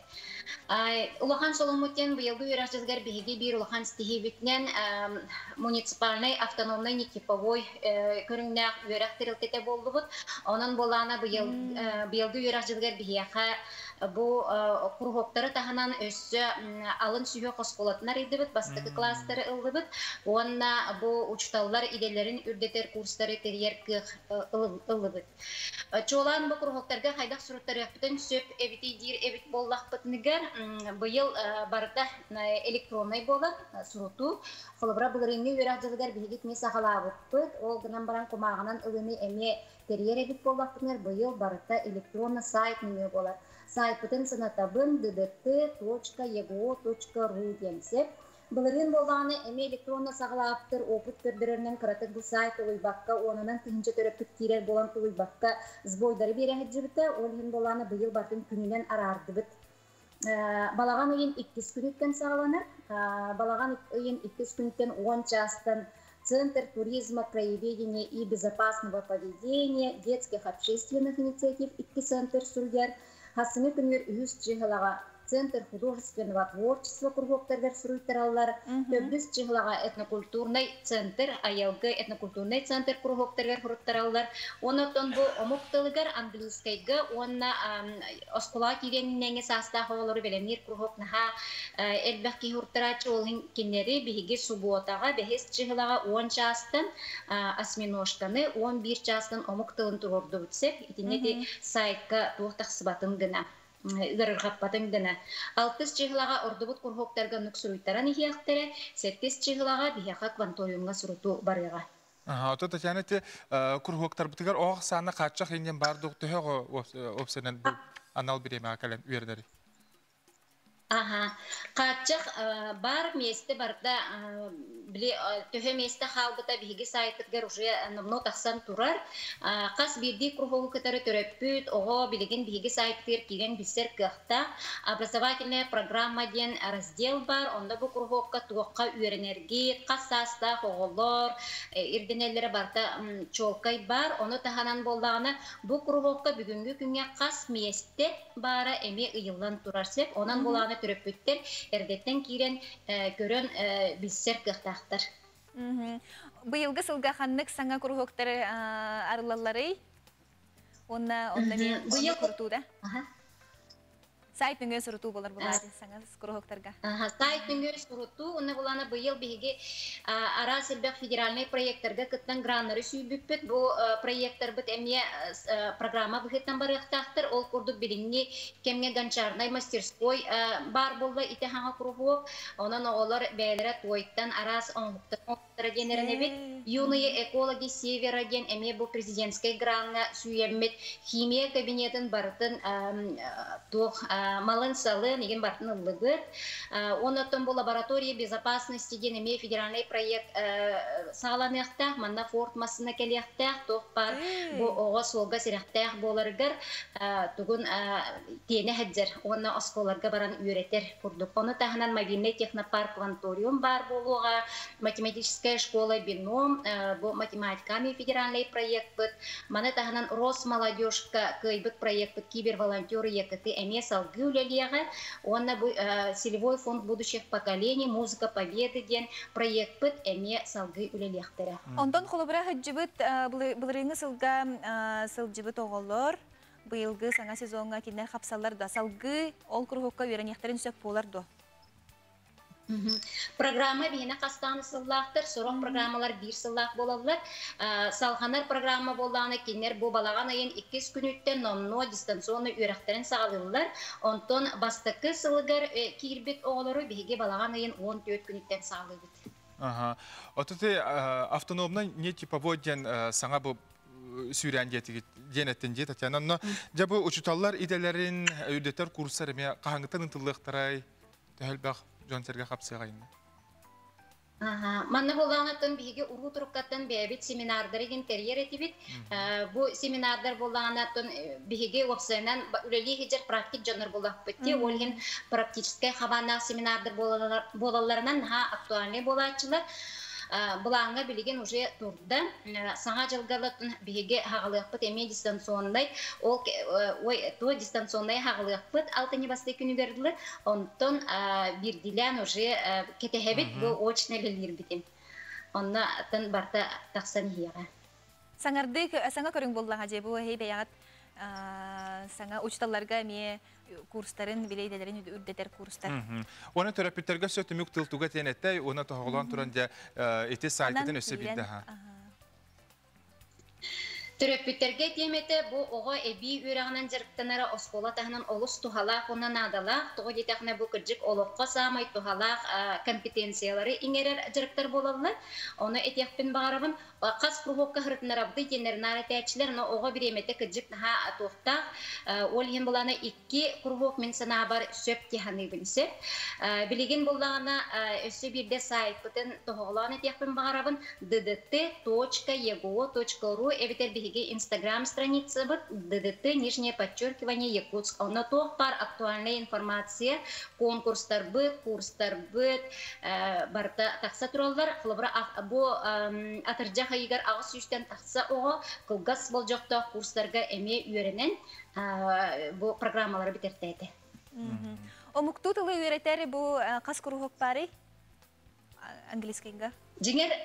Улахан Соломутен быелгы юракчылыгар биги бир улахан стихибитнен муниципальный автономный нетиповой көрүңнәк юрак терилтете болдубут. Онан болана быелгы юракчылыгар бигеха бу кургоктары таханан өссө алын сүйө косполотнар идибит бастыгы класстары ылдыбыт. Онна бу учталлар иделерин үрдетер курстары терьер ылдыбыт. Чолан бу кургоктарга хайдак суруттары яктын сөп эбити дир эбит боллакпытнигер быйыл барда электронный болот суруту холобра булырыны юракчылыгар бигит не сахалабыт. Ол гынан баран комагынан ылыны эме терьер эбит боллакпытнер быйыл барда электронный сайт неме болот. Сайтын сынатабын ddt.ego.ru демсеп. Бұлырын болғаны әме электронны сағылаптыр опыт көрдірерінен қыратық бұл сайт ұлыбаққа, онынан түйінші төрөптік тирер болан ұлыбаққа сбойдары берәхет жібіті, олығын болғаны бұйыл бартын күнінен арарды бұд. Балаған үйін 2 күн өткен сағыланыр. Балаған үйін 2 күн өткен 10 жастан Центр туризма, краеведения и безопасного поведения, детских общественных инициатив 2 центр сүргер. Хасыны күнер үйіз жығылаға Центр художественного творчества кургоктаргар суруйтараллар, төббіз жығылаға этнокультурный центр, аялгы этнокультурный центр кургоктаргар хуруттараллар. Онотон бұл омуктылыгар английскайгы, онна оскула киренненге састағы олары белемнер кургокнаға элбәқки хуруттарачы олың кеннері бігіге субботаға бәхес жығылаға 10 жастан осьминожканы, 11 жастан омуктылын тұрорды бүтсеп, итинеті сайтқа туықтақ сыбатын гына. Гыргаппатын гына. 6 жығылаға ордубут кургоктарга нуксуруйтаран ихияқтары, 7 жығылаға бияқа кванториумға суруту барыға. Ото Татьяна те кургоктар бутыгар оғ саны қатшақ енген бардық түхеғо опсенен анал биреме акален үйердері. Қатшақ бар месті барда төһө месті қалбыта биһиги сайтыгар уже намно тахсан турар. Қас бирди кургогу кытары төрөппүт, ого билеген биһиги сайттыр киген бисер кыхта образовательная программа ден раздел бар. Онда бу кургогка тугакка үйренерги, қас саста оголор, ирденеллери барда чолкай бар. Оны таханан болдағына бу кургогка бүгүнгү күнгө қас месте бара эме ыйыллан турарсеп, онан болағына төрөппүттер эрдеттен кирен көрөн бисер кыхтактар. Быйылгы сылга ханнык саңа кургоктары арылалары. Онна мен куртуда. Сайт нүңгө суруту болар булады саңа кургоктарга. Сайт нүңгө суруту, онна буланы быйыл биһиги ара селбек федеральный проекттарга кыттан граннары сүйбүппүт. Бу проекттар бит эмне программа быхыттан барыктактыр. Ол курдук билинги кемге гончарный мастерской бар болду ите хаңа кургок. Онан оголор бээлере тойттан арас оңуктан кыллыктара денеренебит. Юные экологи Севера ден эме бу президентской гранна сүйеммет химия кабинетін бартын малын салы неген бартын ыллыгыт. Онотон бу лаборатория безопасности ден эме федеральный проект сағаланықтақ, манна фортмасына келектақ, тоқпар бу оға солға серектақ боларгар тугун тені хәдзер, онна осколарга баран үйретер курдук. Оны тахынан мобильный технопарк кванториум бар болуға, математическая школа бином, бу математиками федеральный проект бит, маны тахынан Росмолодежка кыйбыт проект бит, киберволонтеры екіті әме салғы үлелеға, онна бу целевой фонд будущих поколений, музыка победы ден проект бит, әме салғы үлелеқтері. Ондан қолыбыра хыджыбыт, бұлырыңы сылжыбыт оғылыр, бұйылғы саңа сезонға кенер қапсалар да салғы ол күрғыққа үйренектерін сөп болар до. Программа бейіне қастаны сыллақтыр, сұрық программалар бір сыллақ болалар. Салғанар программа болағына кенер бұл балаған айын 2 күн өттен номно дистанционны үйректерін сағалылар. Онтон бастықы сылығар кейірбет оғылары бейге балаған айын 14 күн өттен сағалылар. Отыты автономна не типовой ден саңа бұл сүйрен денеттен де, Татьяна, но жабы учуталлар иделерін өйдетер курстар еме қағыңғытын ұнтылықтарай тәхілбақ жонсерге қапсығайын. Манна болағанатын бейге ұру тұрыққаттан бәйбет семинардары интерьер етебет. Бұл семинардар болағанатын бейге оқсайынан үлелі хеджер практик жаныр болақ бітте. Олген практическай қабанақ семинардар болаларынан актуальный болачылар. Бұлаңға білеген уже тұрды. Саңа жылғалатын бейге хағылықпыт әме дистанциондай. Ол дистанциондай хағылықпыт алтыны басты күні берділі. Онтон бірділен уже кетехебет бұл очнелілер бітен. Онна атын барта тақсан хиға. Саңа көрің болдың әже бұл әй бәяғат саңа учталларға әме курстарын, билейделерін үрдетер курстар. Оны терапевтерге сөтімік тылтуға тенетті, оны тоғылан тұран еті сайтетін өсе білді. Терапевтерге теметі бұл оға әбей үйрағынан жарықтанары оскола тағынан олыс тұхалақ, онан адалақ, тұғы детақына бұл күрджік олыққа самай тұхалақ компетенциялары еңерер жарықтар болалылар. Оны әтеқпен бағарабын, қас құрғыққа ғырытынар абды тенерін аратәчілер, оға бір еметі күрджік наға тоқтақ, ол ен боланы 2 құрғық мен сана бар сөп теханы білсіп. Білеген болағына өсі бірде сайт бұтын тұғылан әтеқпен бағарабын ddt.ego.ru әбетер Инстаграм страница бит ДДТ нижнее подчеркивание Якутск. На то пар актуальная информация, конкурстар бит, курстар бит, барта такса тураллар, хлобра бу атыржаха егер агыс үстен такса ого, кылгас болжокта курстарга эме үйренен бу программалар битертети. Омукту тылы үйретери бу кас курухок пари английскийга. Жиңер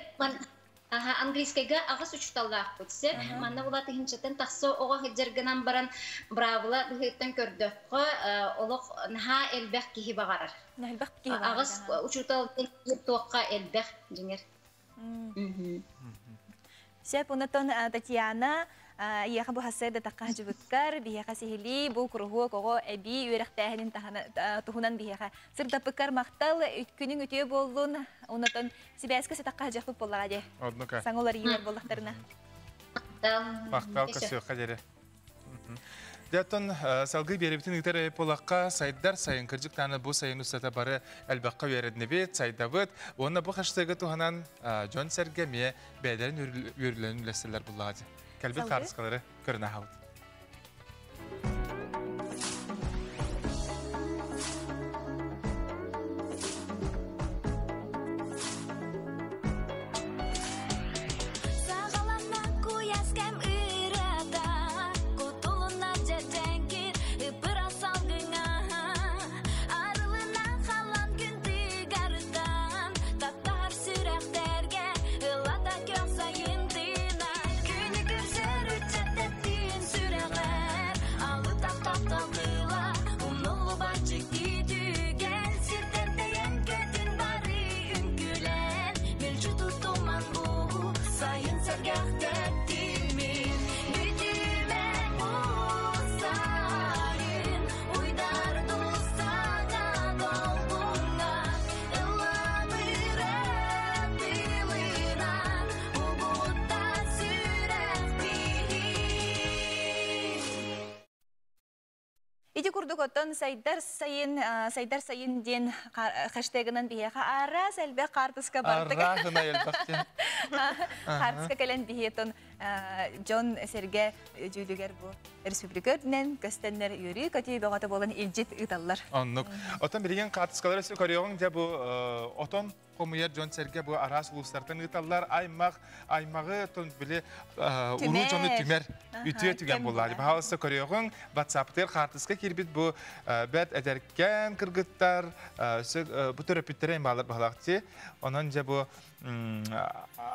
английскайга агас учталлаах бүтсе, манна булаты хинчатен тахсы ога хиджергенан баран бравла бихеттен көрдөккө олох наха элбек кихи багарар. Элбек кихи багарар. Агас учталдын тоққа элбек жиңер. Сеп унатон Татьяна яха бу хасайда таққа жибыткар бияха сихили бу куруху кого эби үйрәхтәһенин тухунан бияха сырдапыккар мактал үткүнүң өтө болдун унатон сибәскә таққа жакып боллага де. Саңолар ийер болдактарына. Мактал касы кадере. Дәтон салгы беребитин үтәре полакка сайдар сайын кырҗык таны бу сайын устата бары әлбәккә вереднебет сайдабыт. Онна бу хаштагы туханан Жон Сергеме бәдәрен үрүләнү ләсәләр буллады. Кәлбет қарысқалары көріне хауд. Sayın Ити курдук оттон сайдар сайын ден хэштегынан бихеха арас элбе картыска бардык. Аррахына елбақтен. Картыска келен бихетон Джон Серге жүлүгер бу республикаден көстеннер юри кати богата болан илжит ыталлар. Оннук. Отон билген картыскалар эсэ көрөң же бу отон Комуер Джон Серге бу арас улустартан ыталлар аймагы тон биле уру жону түмер үтүе түген боллар. Баалысы көрөң WhatsApp-тер картыска кирбит бу бет эдеркен кыргыттар бу төрөпүттерен балакчы. Онон же бу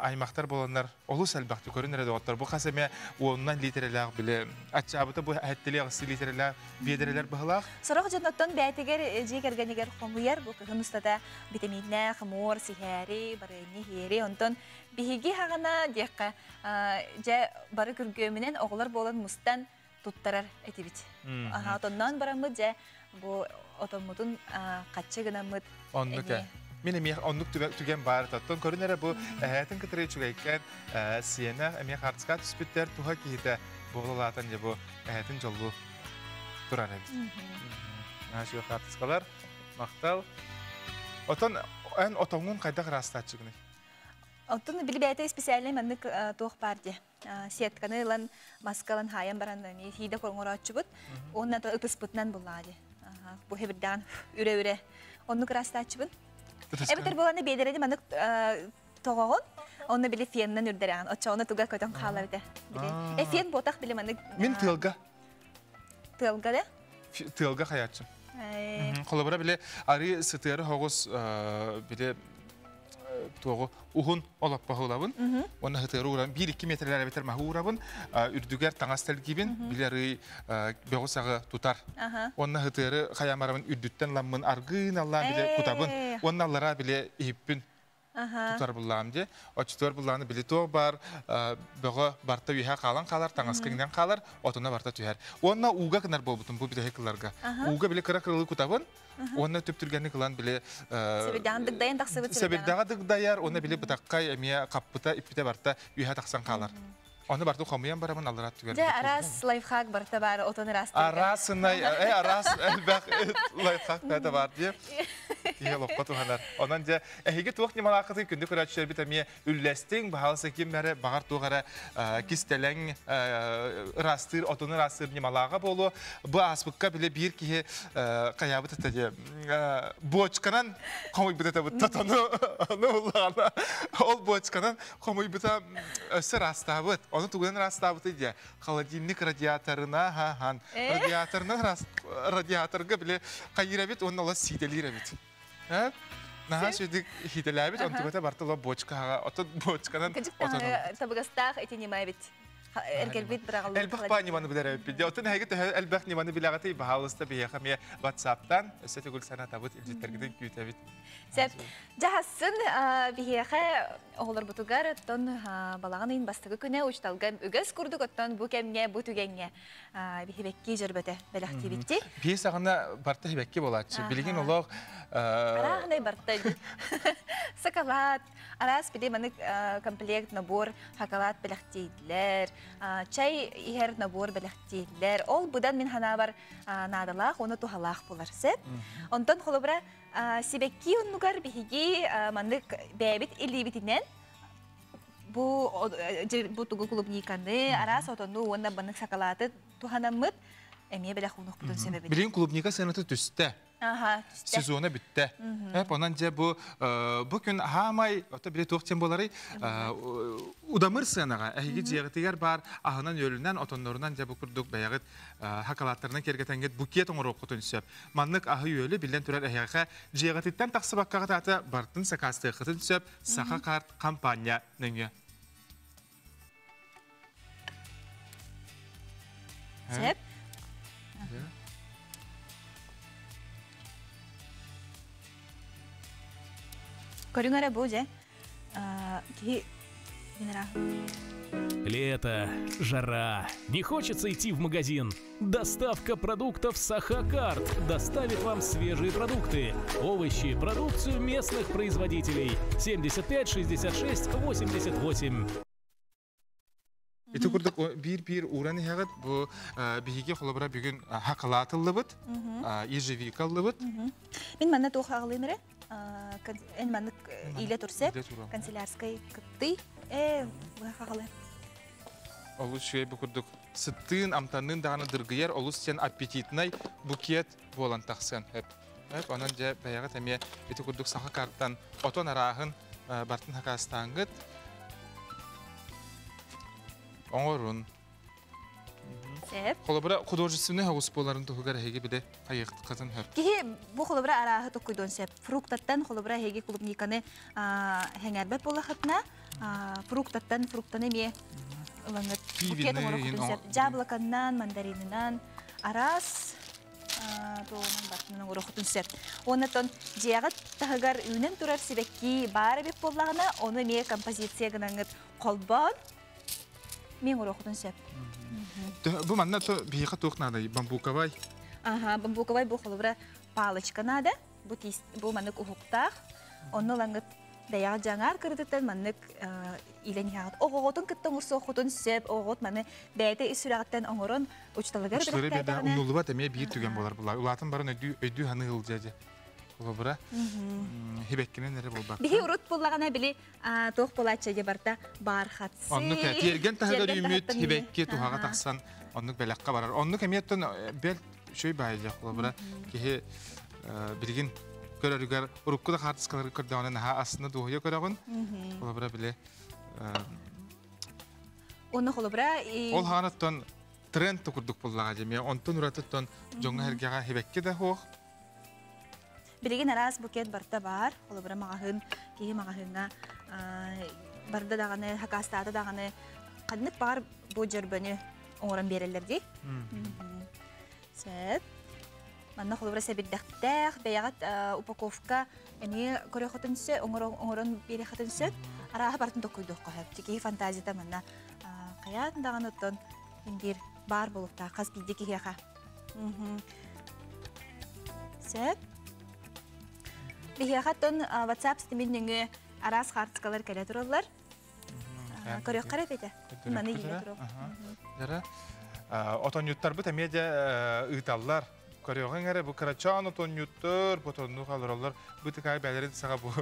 аймактар болондар олус албакты көрүнөр доктор бу касеме оннан литрелер биле ачабыта бу хаттелер литрелер бедерелер бахлак сорок жоннотон бәтегер жегергенегер хомуяр бу кыныстада витаминнер хмор сихари барыны хери онтон биһиги хагана декка же бары күргөмүнен оглар болон мустан туттарар этибит тоннан барамы же бу отомутун каччы гынамыт оннука Мен эмек оннук түген бар тоттон көрүнөрө бу хатын кытыры чугайкан сиена эмек хартска түспүттер туга кийде бололатан же бу хатын жолу турар эми. Нашы хартскалар мактал. Отон эн отоңун кайда растачыгыны. Отон билбете специальный мандык тух парди. Сетканы маскалан хаян барандан хиде коңорачыбыт. Онна ыпыспытнан булады. Бу хебирдан үре-үре. Оннук растачыбыт. Эбетер боланы бедереди мандык тоғон, оны биле феннен үрдерен, очоны туга көтөн кала бите. Фен ботак биле мандык. Мен тылга. Тылга да? Тылга хаячым. Колобра биле ари сытыры хогус биле тоғы ухун олап бахулабын. Оны хытыры уран 1-2 метрлер бетер махурабын. Үрдүгер таңастел гибин билери бегосагы тутар. Оны хытыры хаямарабын үрдүттен ламмын аргын алла биле кутабын. Оны аллара биле иппин тутар булламды. Очтор булланы биле то бар бего барта үйе калан калар таңаскыңдан калар, отуна барта түһәр. Оны уга кынар болбутун бу биде хекиларга. Уга биле кыракырылы кутабын. Оны төптүргәнне кылан биле себедәндык даян таксыбыт. Себеддагы даяр, оны биле бутаккай эмия каппыта иппите барта үйе таксан калар. Оны барту комуян барамын аллара түгәр. Же арас лайфхак барта бар, отоны раст. Арасынай, арас элбак лайфхак да бар ди. Тие локко туханар. Онан же эһиге туак нималакыты күндү көрөчөр битами үллестин баалсы киммере багар тугара кистелең растыр, отоны растыр нималага болу. Бу аспыкка биле бир кие каябыт тәҗе. Бочканан комуй битә бу татаны, уллана. Ол бочканан комуй битә сырастабыт. Оны туган растабыт ди. Холодильник радиаторына хан. Радиаторга биле кайрабит, оны ала сиделирабит. Наха сөйдік хиделәбит, оны тугата бартыла бочкаға, отын бочканан отын. Табыгастақ этенемай бит. Эргелбит бирағылы. Элбақ ба неманы білер өппеді. Отын әйгі әлбақ неманы білағаты бағалысты бейеқаме WhatsApp-тан өсеті гүл сана табыт үлжеттергіден күйті бит. Сәп, жағасын бейеқі оғылар бұтығар, оттон балағын ең бастығы күні ұшталған үгіз күрдік, оттон бұл кәмге, бұл түгенге бейбекке жүрбеті бәліқті бітті. Бей сағына барты хебекке болатшы. Білген олық... Арағынай барты. Сақалат, арас біле мәнік комплект, набор, хақалат бәліқтейділер, чай ихер набор бәліқтейділер. Ол бұдан мен хана бар надалақ, оны тухалақ болар сәп. Онтон қолыбыра себекки ұннығар бейге мәнік бәйбіт илі бітінен бұл тұғы клубниканы арас отонды онда банық сақалаты туханамыд әме бәліқ ұнық бұтын себебет. Білген клубника сәнаты түсті. Сезона бітті. Онан же бұл күн хамай, біле тоқтен болары, удамыр сынаға, әйге жеғітігер бар, ағынан өлінен, отонларынан же бұл күрдік бәйіғіт хақалаттарынан кергетенгет букет оңыр оқытын сөп. Маннық ағы өлі білден түрер әйіға жеғітіктен тақсы баққаға таты бартын сақасты қытын сөп, сақа қарт кампания нөңі. Сөп? Корюнгара буде. Лето, жара. Не хочется идти в магазин. Доставка продуктов Сахакарт доставит вам свежие продукты, овощи, продукцию местных производителей. 75 66 88. Ити курдук бир уран хагат бу биһиге холобра бүгүн хакалатыллыбыт, ежевикаллыбыт. Мен манна тухагылымыра. Эн маннык иле турсеп, канцелярской кытты. Хагалы. Олус шуй бу курдук сыттын амтанын даганы дыргыяр, олус сен аппетитнай букет болан таксан хеп. Онан же баягы теме ити курдук саха карттан отон арахын бартын хакастангыт. Оңорун. Холобра художественный хаусполарын тухугар хеге биде хайықты қазын хөп. Кихи бу холобра арахы токуйдон сеп. Фруктаттан холобра хеге клубниканы хәңәрбәт болахатна. Фруктаны ме ылаңыт букет оңорокутун сеп. Жаблаканнан, мандаринынан, арас тоғынан бартынан оңорокутун сеп. Онытон жиягат тахыгар үнен турар сибекки бары бек болағына, оны ме композиция гынаңыт қолбан мен оңорокутун сеп. Бу манна то биха тухнады бамбуковай. Бамбуковай бу холобра палочка нада. Бу маннык ухуктах. Онны лаңыт даяг жаңар кырдыттан маннык илен ягат. Оготун кыттан урсо хотун сеп, огот маны бәйте исүрәгәттән оңорон учталыгар бирәк. Шулары беда унулуба теме бир түгән булар булар. Улатын барын өйдү ханы ылжаҗы. Холобра хибеккенен нере булбак. Бихи урут буллагана били тох булачыга барта бархатсы. Онны кәтергән тагыр үмит хибекке тухага таксан, онны беләккә барар. Онны кеметтен бел шөй байҗа холобра ки билгин көрөргәр урукка хартыскалар көрдәнен ха асны дуһя көрәгән. Холобра биле Онны холобра ол ханаттан тренд тукурдук буллага җеме, онтон уратыттан җоңга хергәгә хибекке дә хох. Билеген арас букет барта бар, холобра магахын, кии магахынга барда даганы, хакастада даганы каднык бар бу жербөне оңорон берелер ди. Сет. Манна холобра себиддәктәх, бәягат упаковка, эми көрөхөтөнсө оңорон берехөтөнсө, арага бартын токуйдук кахып. Тики фантазияда манна каят даганы индир бар булукта каз бидики яха. Сет. Бихиахаттон WhatsApp стиминнеңе арас хартскалар келе туралар. Көрөк карап эте. Маны иле турып. Жара отон юттар бу темеде ыйталлар. Көрөгөн эре бу карачан отон юттар, ботонну калыралар. Бу тикай бәлери сага бу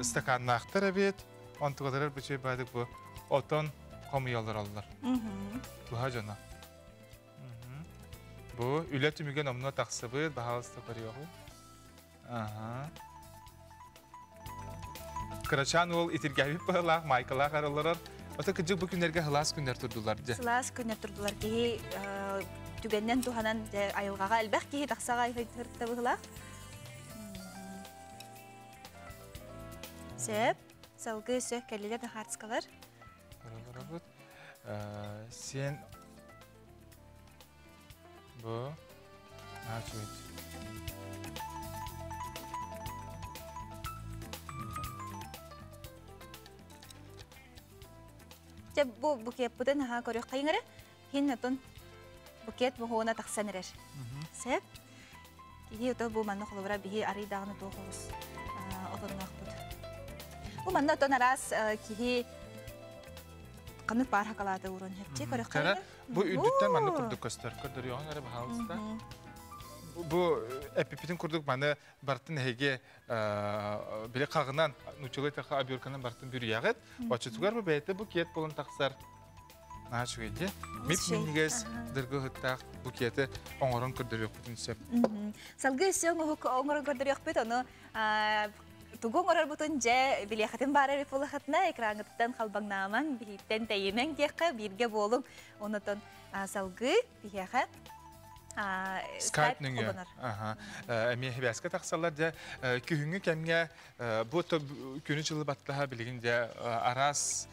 стаканнактар бит. Онтугалар бу чөй бадык бу отон комуялар аллар. Туха жана. Бу үлет түмүгөн омно таксыбы баһалыста көрөгө. Карачан ол итиргәби палак, майкалар каралар. Ата кыжык бу күннәргә хылас күннәр турдылар ди. Хылас күннәр турдылар ки түгәннән туханан айылгага албак ки таксага айтыртты булак. Сеп, салгы сөк келелер дә хартскалар. Сен бу ачыт. Бу букет бутен ха көрөк кайыңыры. Хиннатон букет бухона таксанырыр. Сеп. Кии ото бу манны холобра бихи арыдагыны тоғыз отоннак бут. Бу манны отон арас кии канык бар хакалады урон хепчи көрөк кайыңыры. Бу үдүттен манны курдук көстөр. Көрдөр яңын әрі бахалыста. Бу эпипитин курдук манны бартын хеге биле кагынан нучулай таха абюрканан бартын бир ягыт. Очутугар бу бейте букет болон таксар. Нашугеде. Мипнигес дыргы хыттак букети оңорон көрдөр өкүтүн сеп. Салгы сөң оңорон көрдөр өкпөт аны тугу оңорор бутун же биле хатын бары рифулы хатна экрангыттан халбаңнаман биттен теймен текка бирге болуң. Онотон салгы бияха Skype nünge. Эми хебәскә таксалар да күһүнгө кемгә бу күнү чылы баттаха билген дә арас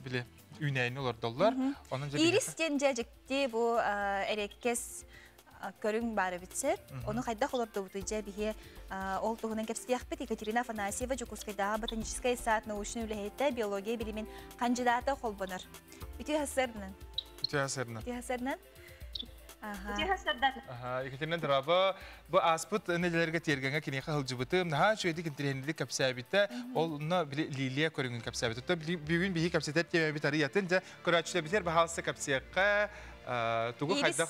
биле үнәйне олар доллар. Onun же Ирис денҗәҗекте бу эреккес көрүң бары битсе, оны кайда холорды бутыҗа бихе ол тугынан кепсияхпет Екатерина Афанасьева Жукускайда ботанический сад научный университета биология билимин кандидаты холбонор. Бите хасырнан. Бите хасырнан. Үтеһә сардан. Екатерина Драба, bu aspıt nelerge tiyergenge kineka hılcıbıtım. Naha şöyle kintirenlik kapsabite, olna liliye körüngün kapsabite. Tabi bugün bir kapsabite tiyeme bitari yatınca kuraçta biter bahalsa kapsiyaka tuğu haydak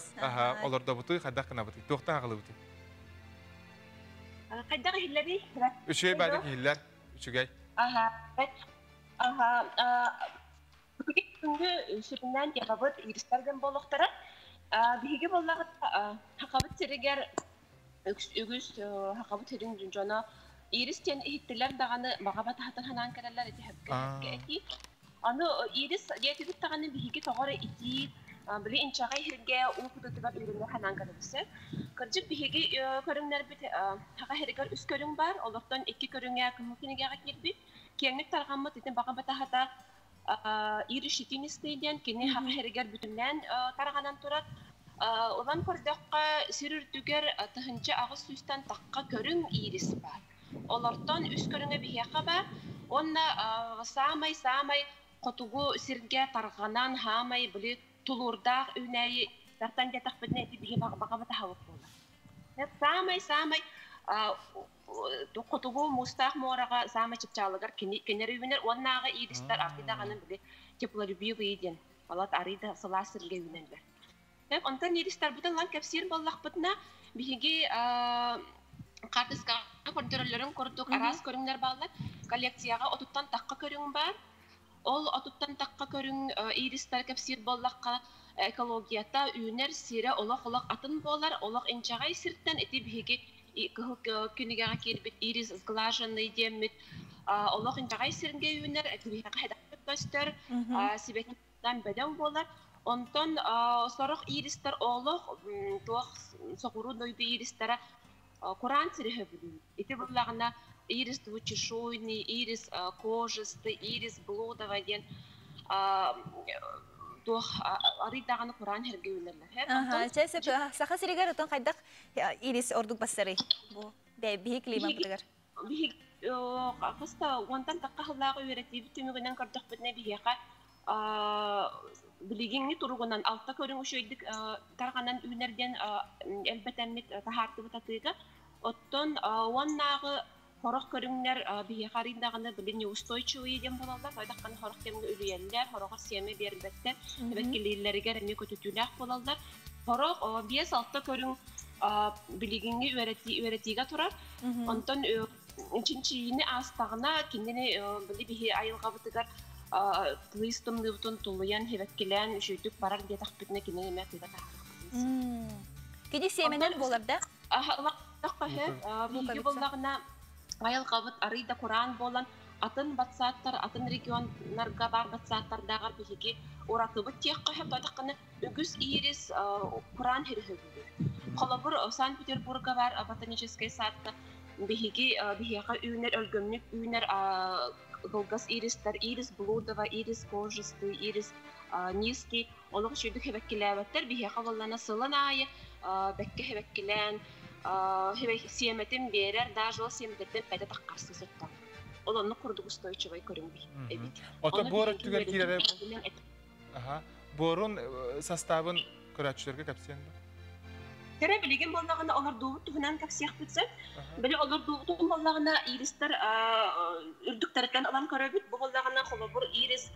olur da butu haydak kana butu. Tuğta ağlı butu. Haydak hilleri. Üçüge baydaki hiller. Üçüge. Bugün şirinden yapabıt irislerden boluqtara. Bihigi bollağı hakabıt seriger ügüs hakabıt herin düncana iris ten ihittiler dağını mağabat hatan hanan kararlar eti hepki. Onu iris yetibit dağını bihigi toğara iti bili inçağay herge uğututuba ürünler hanan kararlısı. Kırcık bihigi körünler bit haka herger üst körün var. Oluktan iki körüne kımukini girbit. Kendik tarğammat eti mağabat hata iris şitin isteyden kini haka herger bütünden tarğanan turat. Olan kordakka sürürdüger tahınca ağız süstten takka körün iris var. Olardan üst körüne bihiyaka var. Onna samay kotugu sirge tarğanan hamay bili tulurdağ üneyi tartan jatak bedne eti bihi bakabata havuk bolar. Samay kotugu mustaq moraga samay çıpçalıgar keneri üner onnaga irisler artıda kanın bili çıpları büyük iyiden. Alat arida salasırge ünerler. Ondan irisler budan lan kapsir bollaqbıtna bihigi kartıska kontrollerin kurduk aras körünler bağlar. Kolleksiyaga otuttan takka körün var. Ol otuttan takka körün irisler kapsir bollaqqa ekologiyata üner sire olaq atın bolar. Olaq inçagay sirtten eti bihigi künigaga kirbit iris ızgılajanlı diyemit. Olaq inçagay sirge üner eti bihigi hedaklık göster. Sibekinden beden bolar. Ondan soraq irisler oğluq tuaq soquru doybi iristere Kur'an sirihe bilin. Iti bullağına iris двучешойный, iris кожистый, iris блудовый tuaq aridağını Kur'an herge ünerler. Çeysep saqa sirigar otun qaydak iris orduk basari. Bu bihi klima bitigar. Bihi qasta ondan taqqa hılağı öğretibi tümügünden kardak bitne bihiqa Biligini turugunan altta körün üşüydük tarğanan ünerden elbetemit tahartı bıtatıga. Otton onnağı horok körünler bihi qarindağını bilini ustойчивый dем bolallar. Faydaqan horok demge ülüyeller, horoqa siyeme berbette. Vekillileriger emi kötütülah bolallar. Horok biyes altta körün biligini öğretiga turar. Onton üçüncüyini astağına kendini bihi ayılga bıtıgar Twistum nıvtun tuluyan hevekkilen şüydük barar diye takbitine kine yemek diye tahrik. Kedi semener bolar da? Laqqa he. Bilgi bollağına ayal qabıt arıyda Kur'an bolan atın batsatlar, atın regionlarga bar batsatlar dağar bihigi oratıbıt tiyaqqa he dadaqını ügüs iris Kur'an herihögüdür. Qalabur Sankt Peterburg'a var botanический садта bihigi bihiqa üner ölgömlük üner Golgas irisler, iris bludova, iris kojistый, iris nizki. Olaq şüydük hevekkilävetler bihi qavallana sılan ayı, bekke hevekkilen, siyemetin berer, dajol siyemetin payda taqqarsı sırttan. Olanı kurduk ustойчивый körün bih. Ota borun tüger kirere... Borun sastavın kuraçlarga kapsiyen mi? Tere bilgin bollağına olar doğut tuhunan kapsiyaq bitsen, bile olar doğutun bollağına irisler ürdük tarıktan alan köröbüt, bu bollağına kolobur iris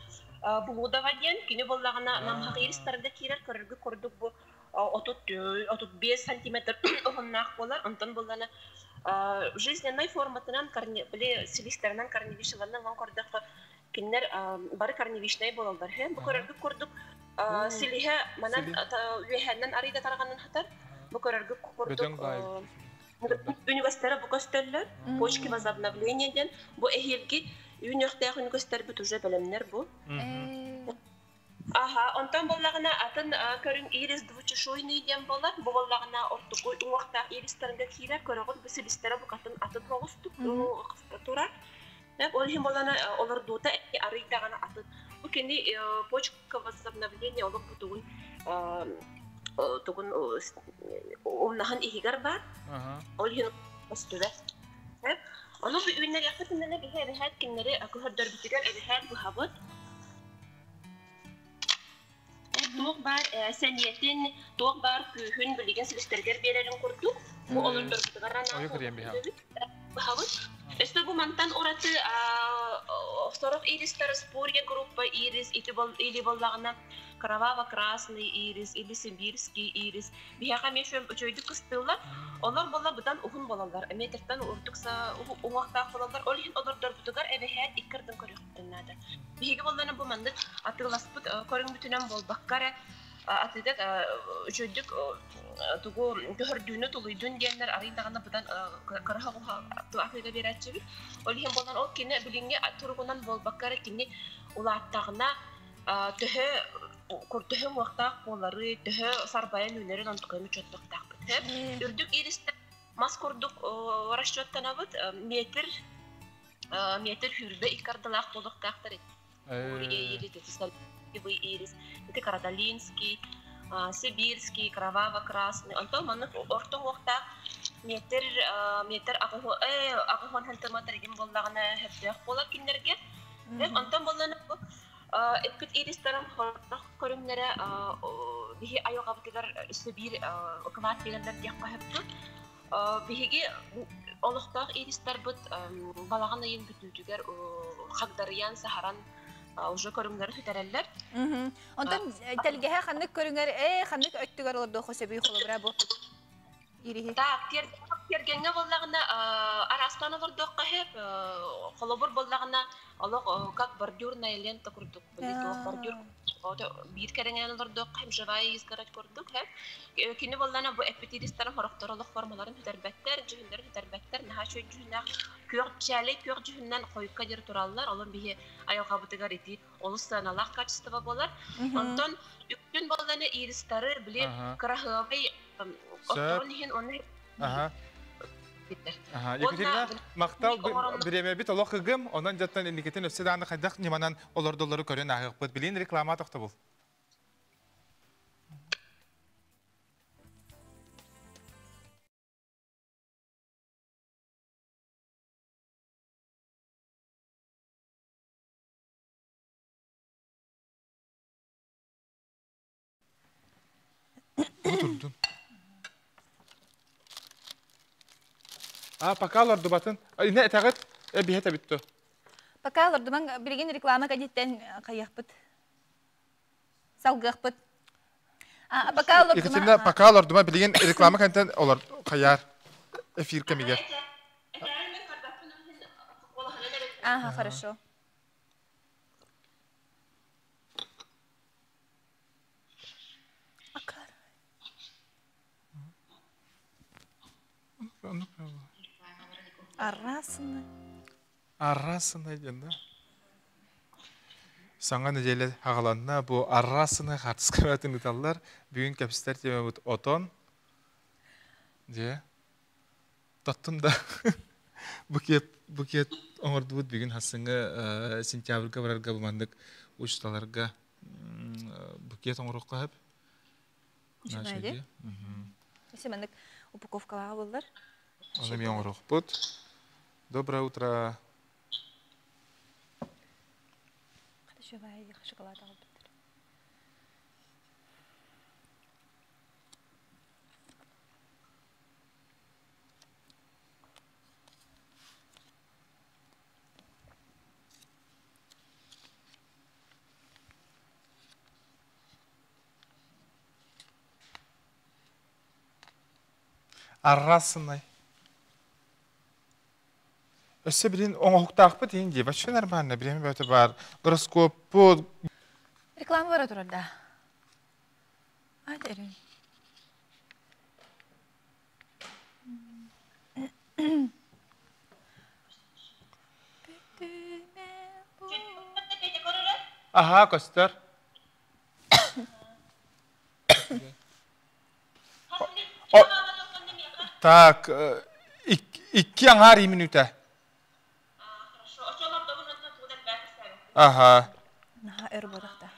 buludava diyen, kini bollağına namhaq irislerinde kirer körörgü kurduk bu 35 santimetr oğunnaq bolar, ondan bollağına жизненной форматынан, bile silisterinden karnivişilerden van kordaq kinler bari karnivişnay bolallar. Bu körörgü kurduk silihe manan üyehenden arıyda tarağanın hatar, bu körörgü kurduk üniversitelere bu gösteriler, почки возобновленияден, bu ehilgi üniversiteye üniversiteler bütüce bölümler bu. Ondan bollağına atın körün iris двучешойный diyen bolar, bu bollağına ortuğu uğaqta irislerinde kirer, körögün bu silistere bu katın atın hoğustuk turar. Olhim bollağına olur duta arıydağına atın. Bu kendi почка возобновления olur bu tuğun onnahan ihigar var. Olhim bastılar. Onu bir ürünler yapıtında ne bir her kinleri akıl hırdar bitirir, her bu havat. Tuğuk бар, сәниетін, тоқ бар, күйін білген сілістергер берерін құрдық. Бұл олырдар бұтығаран Өсті бұл мантан ораты сорақ иристар спория группа ирис, или боллағына кроваво красный ирис, или сибирский ирис. Бияға мешуем өчөйді кыстылар, олар болла бұдан ұғын болалар. Метртан ұртықса ұңақтақ болалар, олығын олардар бұтығар әбәхәт иккірдің көріқтіннады. Бияға болланы бұл манды атылас бұт көрің бүтінен бол баққары атыдық өчөйдік тугу көрдүүнү тулуйдун диэннер арыйдагана будан карахагуха туахыга берачыбы олихен болан ол кини билинге тургунан болбаккара кини улааттагына төһө уактаак болары төһө сарбайын үнерин онтукаймы чоттуктаак бит үрдүк иристе мас курдук расчеттанабыт метр хүрбе иккардылаак болуктаактар ирис это карадалинский сибирский, кроваво-красный. Антон маннык ортон уақта метр ағыхон хантыматырген болағына хәптіяқ бола кендерге. Антон боланы эпкіт иристарын қорық көрімлері бейі айоға бұтығар Сибир үкімат бегендер деққа хәпті. Бейге олықтақ иристар бұт балағын айын бүтілдігер қағдарыян сахаран уже көрүңгөр хүтәрәлләр. Онтан тәлгәһә ханнык көрүңгөр, ханнык өттүгөр олордо хосебүй холобра бу. Ирихи. Так, тергәнгә буллагына арастан олордо каһеп, холобур буллагына алык как бордюрная лента курдук. Билет бордюр. Бир кәрәнгән олордо кайм живая изгарат курдук, һәм кине буллана бу эпитидистар хорокторлык формаларын хүтәрбәттәр, җүһүннәр хүтәрбәттәр, наһа шөй җүһүннәр Кёрчәле кёр җүһүннән койка дир тураллар, алар бие аяга бутыгар ити, олустаналак качество болар. Онтон үктүн болланы иристары биле краховый оттонихин оны. Екатерина, мақтал биреме бит олох кыгым, онан жаттан индикетен өссе аны кайдак неманан олар доллары көрөн агып бит билин реклама токто бул. Oturdun. Pakalar dubatın. Ne etağıt? Bihete bitti. Pakalar duman bilgin reklama kaditten kayakpıt. Salgıqpıt. Pakalar duman. Екатерина, pakalar duman bilgin reklama kaditten olur kayar. Efir kemiger. Ага, хорошо. Аррасына дегенде. Саңа неделе ағаланна бұл аррасына қатысқа бәтін ұталар. Бүгін кәпістер теме бұд отон. Де. Тоттын да. Букет оңырды бұд бүгін хасыңы сентябрға барарға бұмандық ұшталарға букет оңырыққа әп. Үшімәді? Үшімәндік упаковкалаға болдар. Оны мен оңырық бұд. Доброе утро. Шоколад алып бітір. Аррасынай. Өсі білін оңықтақ бұд енді, бәтші нормально, біреме бәті бар. Гороскоп бұл. Реклама бара тұрарда. Айт әрін. Aha, göster. Так, 2 аңар 2 минута. Aha. Naha ör bodakta.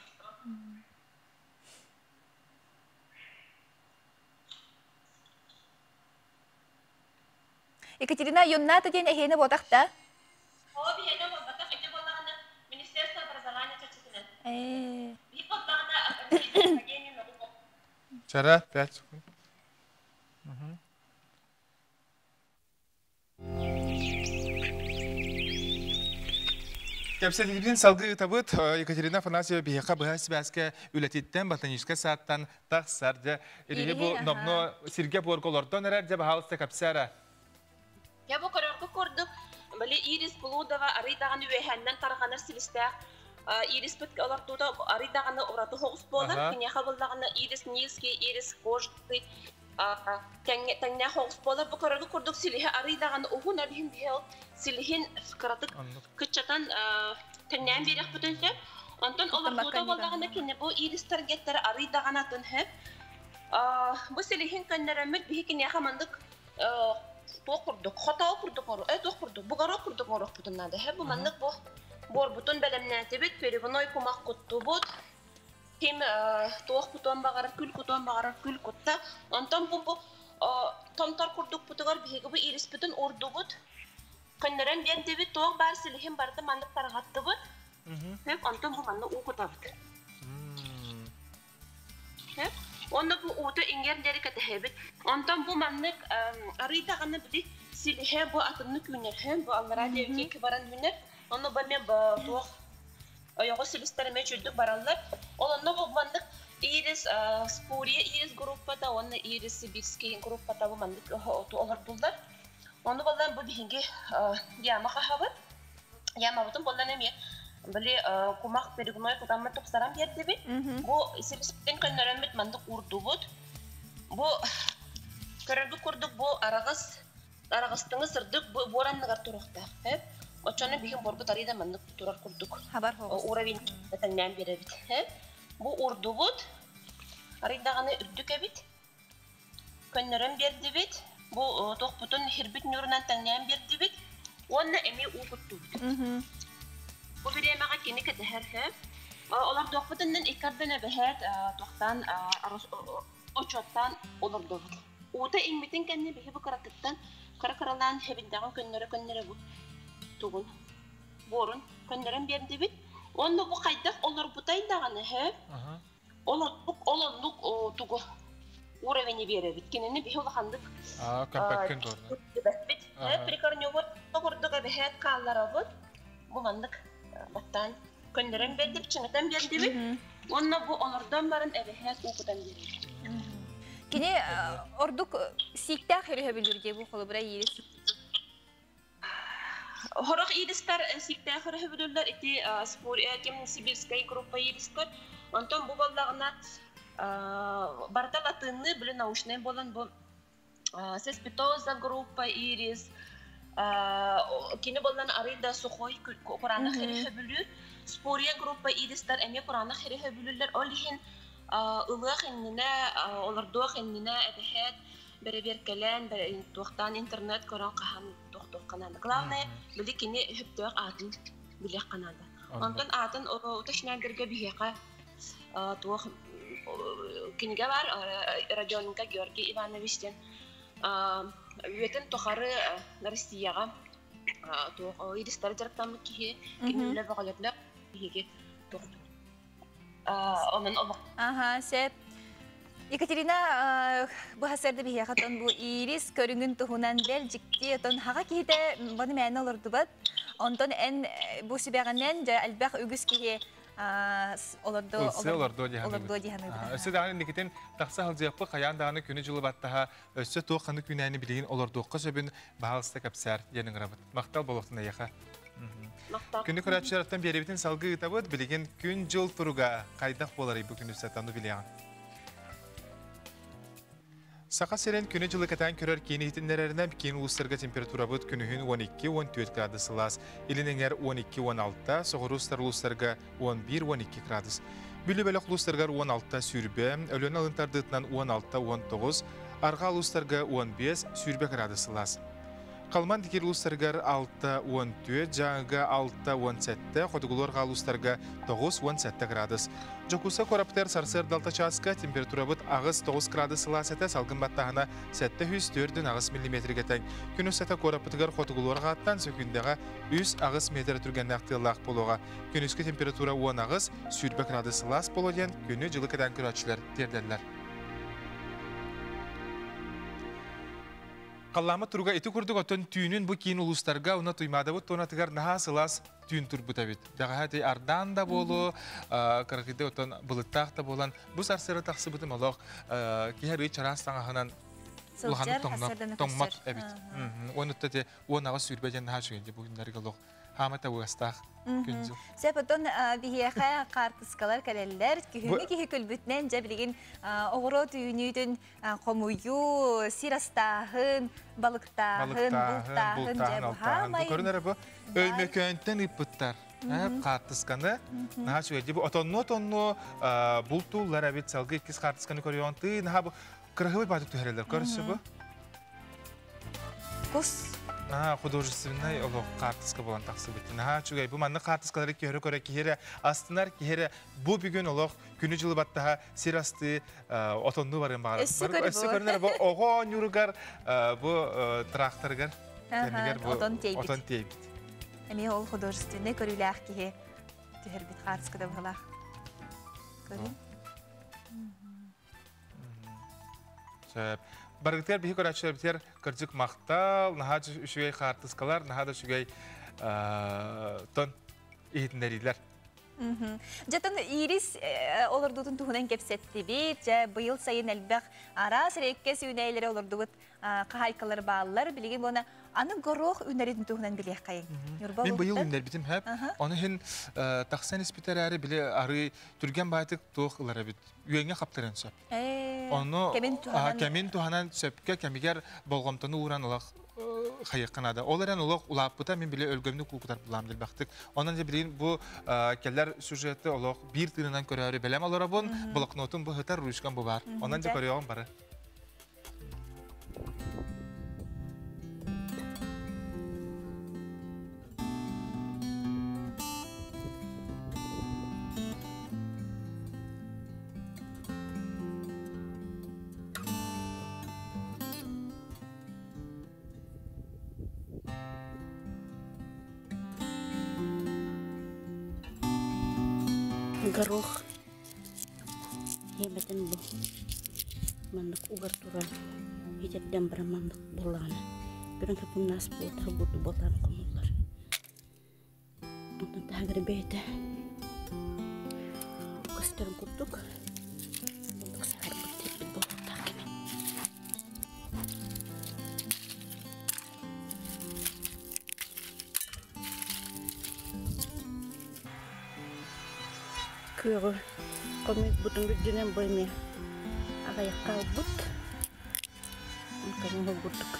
Екатерина, юнната ден эхене бодакта? О, бихене бодакта, эхене бодакта, Министерство образования чачетинен. Çara 5 sekund. Кепселилибин салгы табыт Екатерина Афанасьева бияқа бұғас бәске үлететтен ботаническа сааттан тақсарды. Ерегі бұл номно Сирге Борголордон әрәр де бағалысты кәпсәрі. Я бұл көріргі көрдік. Білі Ирис Блудова арыдағаны өйхәннен тарғаныр сілістәқ. Ирис бүткі олардуда арыдағаны ораты хоғыс болар. Кенеға болдағаны Ирис Нилский, Ирис Кожды. Тәңне хоғыс болар. Бұл көріргі көрдік сіліхі арыдағаны оғын әріхін бейел сіліхін қыратық күтчатан тәңнен берек бүтін сөп. Антон олардуда болдағаны кені бұл Ирис таргеттері арыдағаны атын хөп. Бұл сіліхін көннеріміт бейі кенеға мандық тоқырдық, хотау құрдық ору, тоқырдық, бұғару құрдық орық бұтынады. Бұл мандық бұл бор бұтын бәлемнәті бет, перегіной құмақ құтты бұд. Кем тоқ бұтын бағарар, күл құтын бағарар, күл құтта. Антон бұл томтар құрдық бұтығар бейгі бұл ирис бұтын орды бұд. Күннерен бәнді бет тоқ бар сіліхін барды мандық тарғатты бұд. Антон бұл мандық ұқыта бұд. Onda bu otu ingerleri katahebet. Ondan bu manlık arıyda kanı bili silihe bu atımlı günler hem bu Allah'a devki kibaran günler. Onda ben bu ayağı silislerime çözdük baranlar. Onda bu manlık Iris Spuriye Iris grupta onda Iris Sibirski grupta bu manlık otu olur buldular. Onda vallahi bu bihingi yama kahavat. Yama butun bollan emiye. Beli kumak perignoy kutamma toksaram yerdi bi. Bu silisden könneremit mandık urdu bud. Bu körürdü kurduk bu arağıstığını sırdık bu boranlıgar turuqta. Hep oçanı bihin borbu tarıyda mandık turar kurduk. Haber hoğuz. Uravin tenden beri bit. Hep bu urdu bud. Arıydağını ürdük ebit. Könnerem berdi bit. Bu toqputun hirbit nürünen tenden berdi bit. Onna emi uğuttu bit. Bu bir yemeğe kini keteher hep. Olar dokfutundan ikardana behet doktan oçottan olur doğru. Uta inmitin kendi behi bu karatıktan karakaralan hebindağı könlere bu tuğun. Borun könlerin bir dibit. Onda bu kaydak olur butaydağını hep. Olurluk tuğu. Uraveni bir evit. Kenini behi olakandık. Kampakın doğru. Hep prikarnyo var. Okurduk behet kallara var. Bu mandık. Battan könlerin bedip çıngıtan bir dibi. Onunla bu onlardan barın ebehet okudan biri. Kini orduk sikta xirihebilir diye bu kolu bura Iris. Horaq Iristar sikta xirihebilirler iti spor ekim Sibirskay grupa Iristar. Ondan bu ballağına bartal atını bile nauşnay bolan bu Sespitoza grupa Iris. Kini bolan arida Sukhoy Kur'an'a xirihebilir. Sporiya grupa Iristar emi Kur'an'a xirihebilirler. Olihin ılıq ennine, olardoğ ennine ebehet beraber kelen, tuğtan internet koran qahan tuğ kanadı. Главное, bili kini hüptüğ atın bilek kanadı. Ondan atın o taşnagirge biheqa tuğ kiniga var, radyonunka Georgi Ivanovich'ten üyetin tuğarı Rossiyaga tuğ Iristar jaraptanlık kihe kiniyle bağlayıplar bihege tuğ. Onun o. Aha, sep. Екатерина бұхасарды бейе қатын бұл Iris көріңін тұхынан бәл жікті ұтын хаға кейді бұны мәні олырды бұд. Онтын ән бұл сөбәғінен әлбәқ үгіз кейе олырды дейханы бұд. Өсі дағаны некетін тақса халзияқпы қаян дағаны күні жылы баттаға өсі тоқ қаны күнәйні білеген олырдуққа сөбін бағалысты кәпсәр енің рабыд. Мақтал болуқтың аяқа. Күні күрәтшілерттен беребетін салғы ұтабыд білеген күн жыл тұруға қайдақ болары бұл күні сәттанды білеген. Сақа серен күні жылы кәтән көрер кейіні хитінлерінен кейін ұлыстарға температура бұд күнігін 12-14 градус лас, елініңер 12-16, соғыр ұлыстарға 11-12 градус. Бүлі бәлік ұлыстарғар 16 сүрбе, өлен алынтардығытынан 16-19, арға ұлыстарға 15 сүрбе градус лас. Қалман декер ұлыстарғар 6-14, жаңыға 6-17, қодығылар ғалыстарға 9-17 градус. Жокуса кораптер сарсыр далта часка температура бұд ағыз 9 градус ласеті салғын баттағына 704 ағыз миллиметрге тәң. Күні сәті корапытығар қодығылар ғаттан сөкіндеға 100 ағыз метр түрген нақтылақ болуға. Күніскі температура 10 ағыз, сүрбе градус лас болуден күні жылы кәден күрәтшілер тердерлер. Қаллама тұруға еті күрдік отын түйінін бұл кейін ұлыстарға ұна тұймады бұд, оны тұғар наға сылас түйін тұр бұта бет. Жағаға дей ардан да болу, қырғыды отын бұлыттақ да болан. Бұл сарсыры тақсы бұтым олық, кейер үй чарас таңағынан ұлғаны тоңмақ әбет. Оны тұты онаға сүрбәден наға жүгенде бүгіндерге олық. Хамата уастақ күнзіл. Сәпәтон бихеға қартысқалар кәлелер, күхіні кехі күлбүтнен жәбілеген оғыру түйінүйдің қомую, сирастағын, балықтағын, бұлттағын жәбі хамайын. Көрінер бұл өлмекөнттен үппіттар. Қартысқаны, наға шүгелде бұл отонну бұлтулар әбет салғы еккіз қартысқаны көріонты, наға бұл қырғылы батып түхәрелер. Көрісі бұл? Құс. Художественный олог картыска болан тақсы бітті. Чугай, бұл манны картыскалары көрі кейері астынар кейері бұл бүгін олог күні жылы баттаға сирасты отонну барын бағар. Өссі көрінер бұл оғын юругар бұл тракторгар. Отон тейбіт. Әме ол художественный көрілі кейе түхер біт картыскада бұғылақ. Көрін? Баргытер бихи көрәтшілер бітер кірдік мақтал, наға үшігей қартысқалар, наға да үшігей тон ехетіндерілер. Жатын ирис олырдудың туғынан кепсетті бейт, жа бұйыл сайын әлбәқ арас рекке сүйнәйлері олырдуғыт қағайқалар бағалар, білеген бұны аны ғоруқ үнәретін туғынан білек қайын. Мен бұйыл үнәр бітім әп, оны хен тақсан іспетер әрі біле ары түрген байтық туық ұлар әбіт, үйеңе қаптырын сөп. Оны кәмен туғанан сөпке кәмегер болғамтаны ұран ұлақ қайыққанады. Ол әрен ұлақ ұлаппыта мен біле өлгөмні құлқытар бұламдыр бақтық. Онан же білейін бұл кәллер сюжеті ұлақ бір тырынан көрі бәлем алыра бұн, блокнотын бұл хытар рүшқан бұл бар. Онан же көрі оғын бары. Горох hebatın bu mandık ugar turan hiç dembra mandık bulana görün ki bu nas bu tabutu botan konular ondan daha grebete kastırım kuttuk mandık sehar bitti bu takimi kuyruğu komik butun gücünen boyma aga yakal but kamu butuk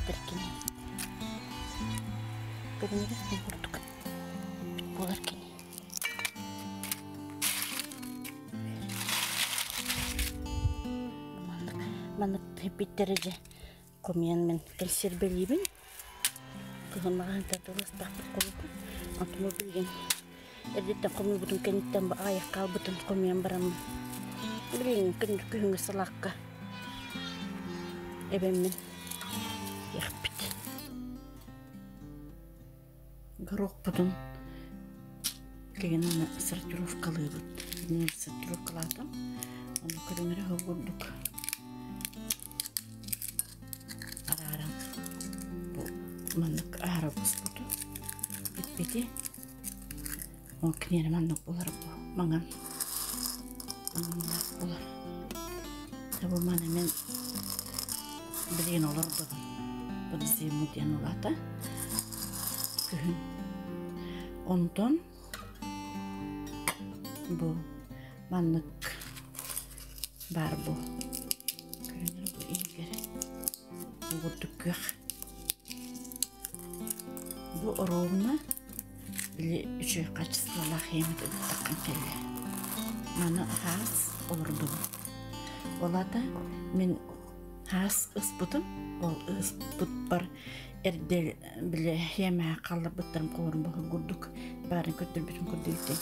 terkini permisi butuk polar kini mana hepiter aja komian men konservelibin kehamaran terus tak kolok automobil Edita kami butuh kenta mbak ayah kau butuh kami yang beram, bering kena kuhung selaka, ebemen, ya pit, garuk butuh, kayaknya nak serjuruf kalibut, ini serjuruf kalatam, anu kedengar hawa duk, arang, bu mana ke arah bus butuh, pit. Mungkin manuk ular mangan ular sabu mana men beliin ular tuh berisi mutian ulata kuhun onton bu manuk barbo kuhun bu inger bu tukuk bu oroma Bili üçü kaçısıyla hemide takın kelle. Mana has olurdu. Olada men has ıspıtım. Ol ıspıt bar erdel bile heme kalıp bıtırım kolum bağı gurduk. Barın kötür bütün kurduydu.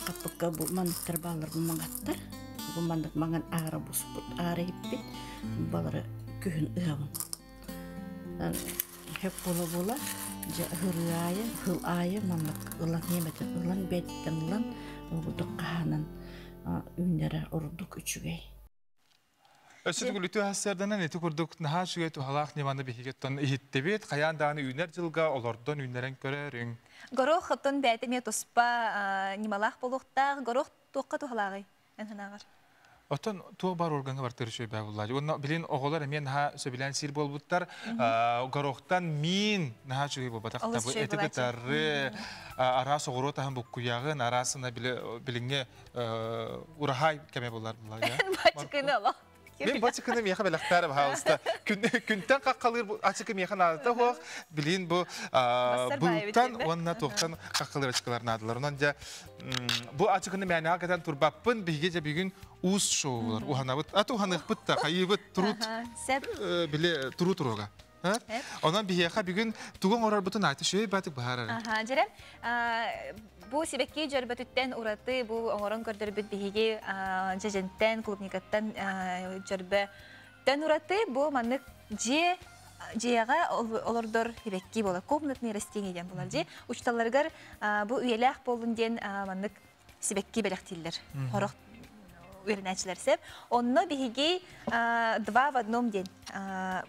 Kapıka bu manık terbalar bu mangattar. Bu manık mangan ağrı bu sput ağrı hippi. Baları kühün ığavın. Hep bola hıl ayı manlık ılan yemeden ılan betten ılan oğuduk kahanan ünlere oruduk üçügey. Өсүтүгүлүтү хассардан эти курдук наха шугай тухалаах неманы бихигеттон иһиттебит каян дааны үнер жылга олордон үнерен көрөрүң. Горох хытын бәйтеме тоспа немалах болуктар, горох туққа тухалагы. Энханагар. Отон туох бар органга бар тырышой бай буллар. Онна билин оголар эмен наха сөбилен сир болбуттар. Горохтан мин наха шугай болбатак табы этигетары ара соғыру тахын буккуягын арасына билинге урахай кеме болар буллар я. Бачыкыны ала. Мен бачыкыны меха белактарым хауста. Күнтен каккалыр ачыкы механ алды хох билин бу бултан онна тоқтан каккалыр ачыкалар надылар. Онан жа бу ачыкыны мәне акатан турбаппын биге же бүгүн уус шоулар. Уханабыт атуханых бытта кайыбыт турут биле туруга. Ondan bir yaka bir gün tuğun orar bütün aytı şöyle batık baharar. Jerem, bu sebekki cerbetütten uğratı bu oran gördürbüt bihigi cejentten klubnikattan cerbetten uğratı bu manlık ciyaga olurdur sebekki bolar. Komnatni rastini diyen bolar ci. Uçtallargar bu üyeler bolun diyen manlık sebekki belaktiller. Horok üyelençiler sep. Onunla bihigi два в одном день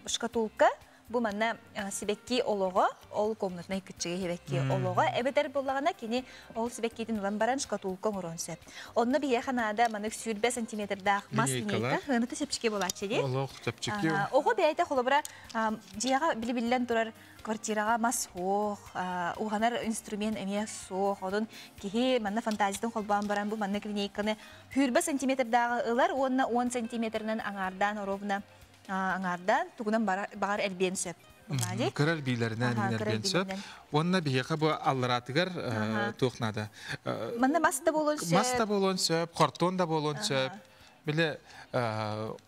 шкатулка. Bu manna sibekki oloğa, ol komnatına küçüğe hebekki oloğa. Ebeder bolağına kini ol sibekkidin lambaran şkatulka oronse. Onunla bir yaxanada manık sürbe santimetr dağ mas lineyka. Hınıtı sepçike bolatçı değil. Oloğ sepçike. Oğu beyde kolobra ciyağa bili-billen durar kvartirağa mas hoğ. Uğanar instrument emeye soğ. Odun kihi manna fantaziden kolbağın baran bu manna lineykanı hürbe santimetr dağı ılar. Onunla 10 santimetrinin anardan orovna. Angardan tugunan bağır elbiyen söp. Kırar bilerinden elbiyen söp. Onunla bir yaka bu allaratıgar tuğnada. Manna masta bolon söp. Masta bolon söp, karton da bolon söp. Bile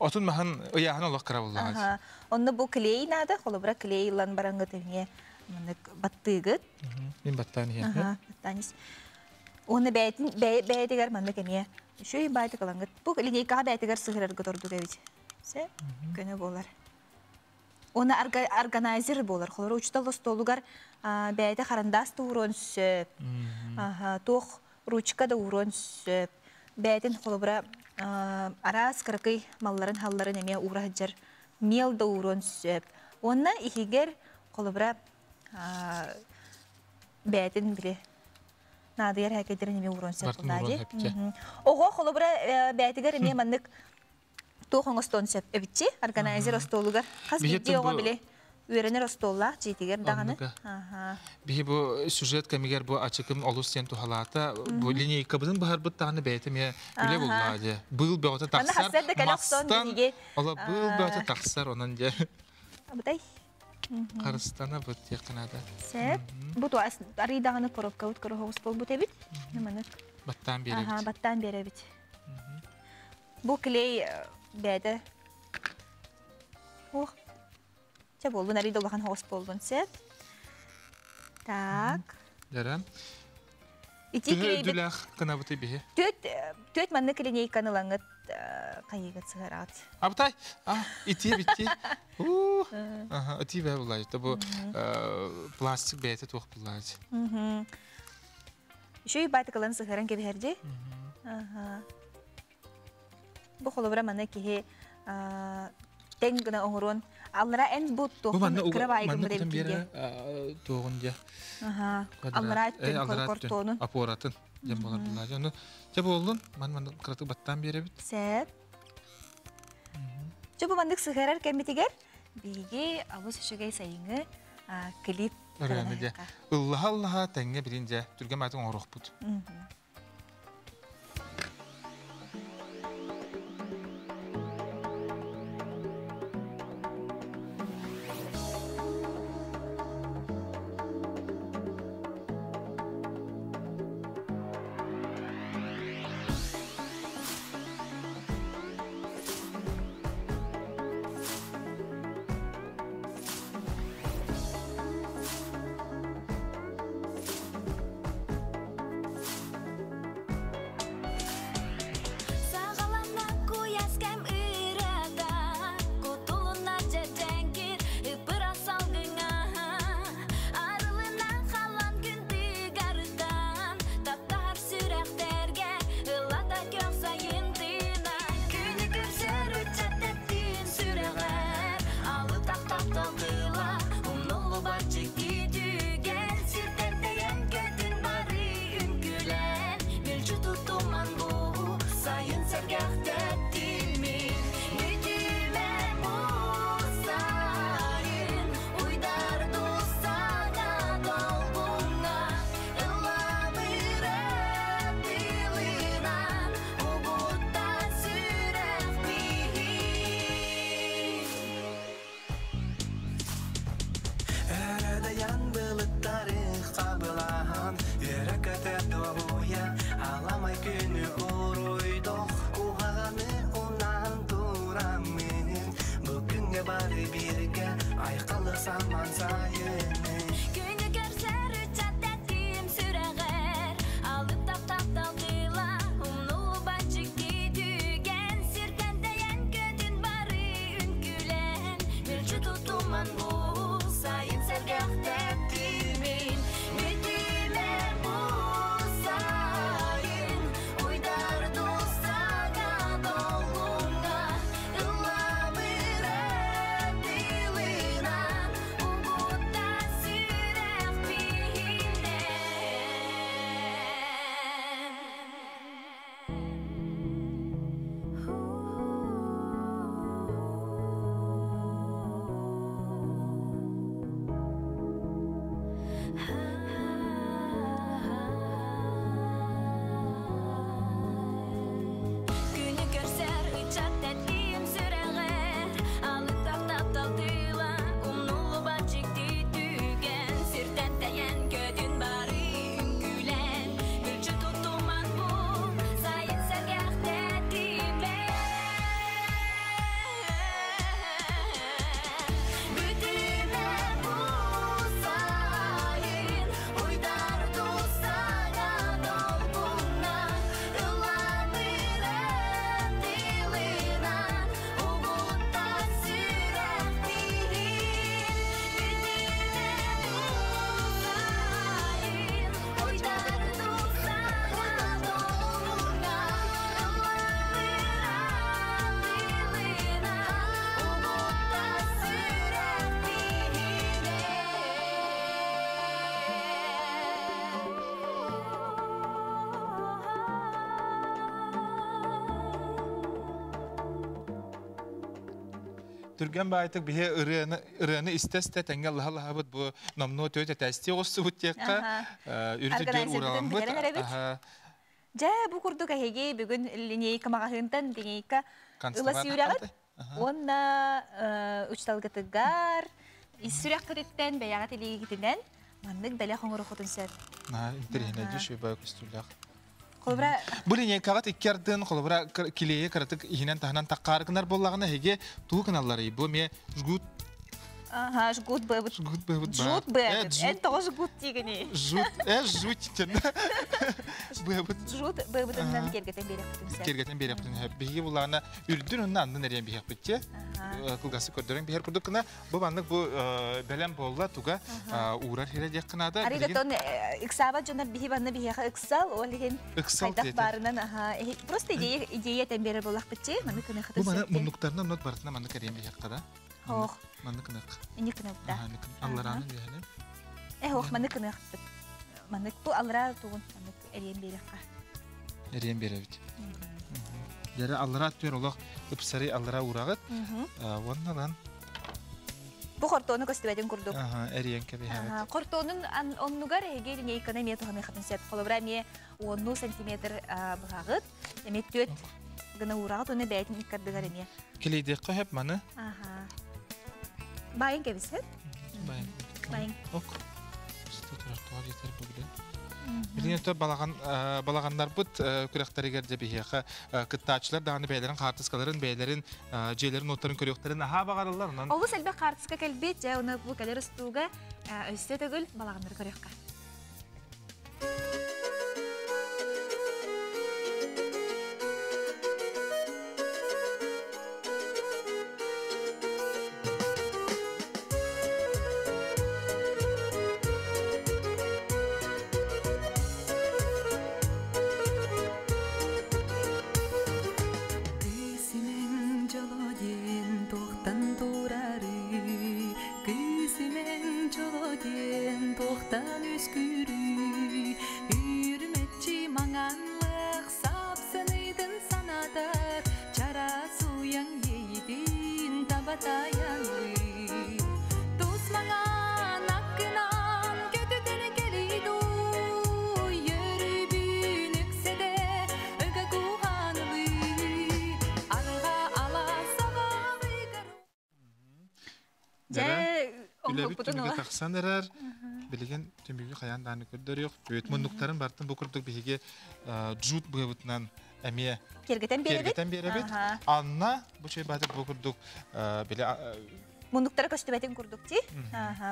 otun mahın uyağın olaq kıra bullar. Onunla bu kley nada, kolobra kley ilan barangı tevniye battığıgıt. Min battaniye. Battanis. Onu beydigar manna kemiye. Şöyle baydı kalangıt. Bu lineyka beydigar sıhırar gıdordu devit. Köne bolar. Onu organizer bolar. Xolor uçta stolugar beyde xarandas da uron söp. Toq ruchka da uron söp. Beyden xolobra aras kırkıy malların halların emeye uğrahacar. Mel da uron söp. Onna ihiger xolobra beyden bile nadiyar hakedirin emeye uron söp. Oğo xolobra beydigar emeye mandık Toğun oston söp öbütçi, organizer ostolugar. Kas bildi oğa bile öğrenir ostolla, citiger dağını. Bihi bu süjet kemiger bu açıkım olusten tuhalata, bu lineyka budun bahar bıt dağını beytim ya öyle bulladı. Bıl beota taksar, mastan, ola bıl beota taksar onan ya. Abday. Karıstana bıt yakınada. Söp, bu tuas, arı dağını korup kavut koru ostol bu tebit. Battan beri bit. Battan beri bit. Bu kley beyde. Ce boldun, arı da bakan host boldun set. Tak. Yaram. İti kley bit. Dülah kına bıtı bihi. Tüet manna kley kanılangıt kayıgıt sıharat. Abtay, itiye bitti. Iti be bulaydı. Bu plastik beyte toq bulaydı. Şöyle baytı kalan sıharan gibi herdi. Bu kolobra manna kihi tengna onurun allara en bu tohum kırabaygın bir bire toğunca. Allara ten kortonun. Aporatın. Jambolar bulaydı. Onu ce boldun. Man kıratı battan bire bit. Sep. Coba mandık sıharar kemitiger. Bilgi avuz şugay sayını klip. Öğrenci. Allah tenge birince. Türkçe matın oruq bud. түрген байтык бие ырыны истесте тенге Аллаха бут бу номно төте тести госсы бут текка үрдүдер ураган бут. Жа бу курдук эге бүгүн линейка магахынтан линейка ыла сүйрәгәт. Онна учталгытыгар исүрәк киреттен бәягат илигитенен маннык бәлә хоңгыры хотын сәт. Интернет düşüyor bak üstüler. Kolbra Bu lineye kagat ikkerdin kolbra kileye karatık ihinen tahnan takargınar bollağına hege tuğ kanalları bu me jgut Ага, жгут бэбэт. жгут бэбэт. Жгут бэбэт. Это тоже жгут тигани. Жут, жут тен. Бэбэт. Жгут бэбэтен кергетен берек бүтүнсә. Кергетен берек бүтүн. Биги буларына үрдүн онна андын эрен бихек битче. Кылгасы көрдөрөн бихер курдукна бу баннык бу белем болла туга урар хере жакынада. Арида тон иксаба жонар бихи банны бихека иксал олген. Кайдак барынан аха. Просто идея тембере болак битче. Маны күнө хатып. Бу маны мундуктарынан нот бартына маны керем бихек када. Ох. Маны кынак. Эни кынак да. Аллараны дияне. Ох, маны кынак. Маны бу аллара тугун маны эрен берекка. Эрен беребит. Дәре аллара төр олак ипсари аллара урагыт. Воннан бу кортону көстөбөдөн курдук. Эрен кеби хабат. Кортонун оннугар эге не экономия туханы хатын сет. Колобрами 10 сантиметр багыт. Эми төт гына урагыт уны бәйтин иккардыгар эме. Келейде кыһап маны. Байын кебисет? Байын. Ок. Стотор туар жетер бүгүн. Билгенте балагандар бут күрәктәргә дә бихәкә кыттачлар даны бәйләрен картыскаларын бәйләрен җеләрен оттарын көрәктәрен аха багаралар унан. Ул сәлбә картыска кәлбет җа уны бу кәләр стуга өстә түгел балагандар көрәккә. Sanırlar bilgen tümüğü kayandan gördürüyor. Büyük mundukların bartın bu kurduk bilige jut bıvıtnan emiye kergeten berebet. Anna bu şey batık bu kurduk bile munduklara köstübeten kurduk ti.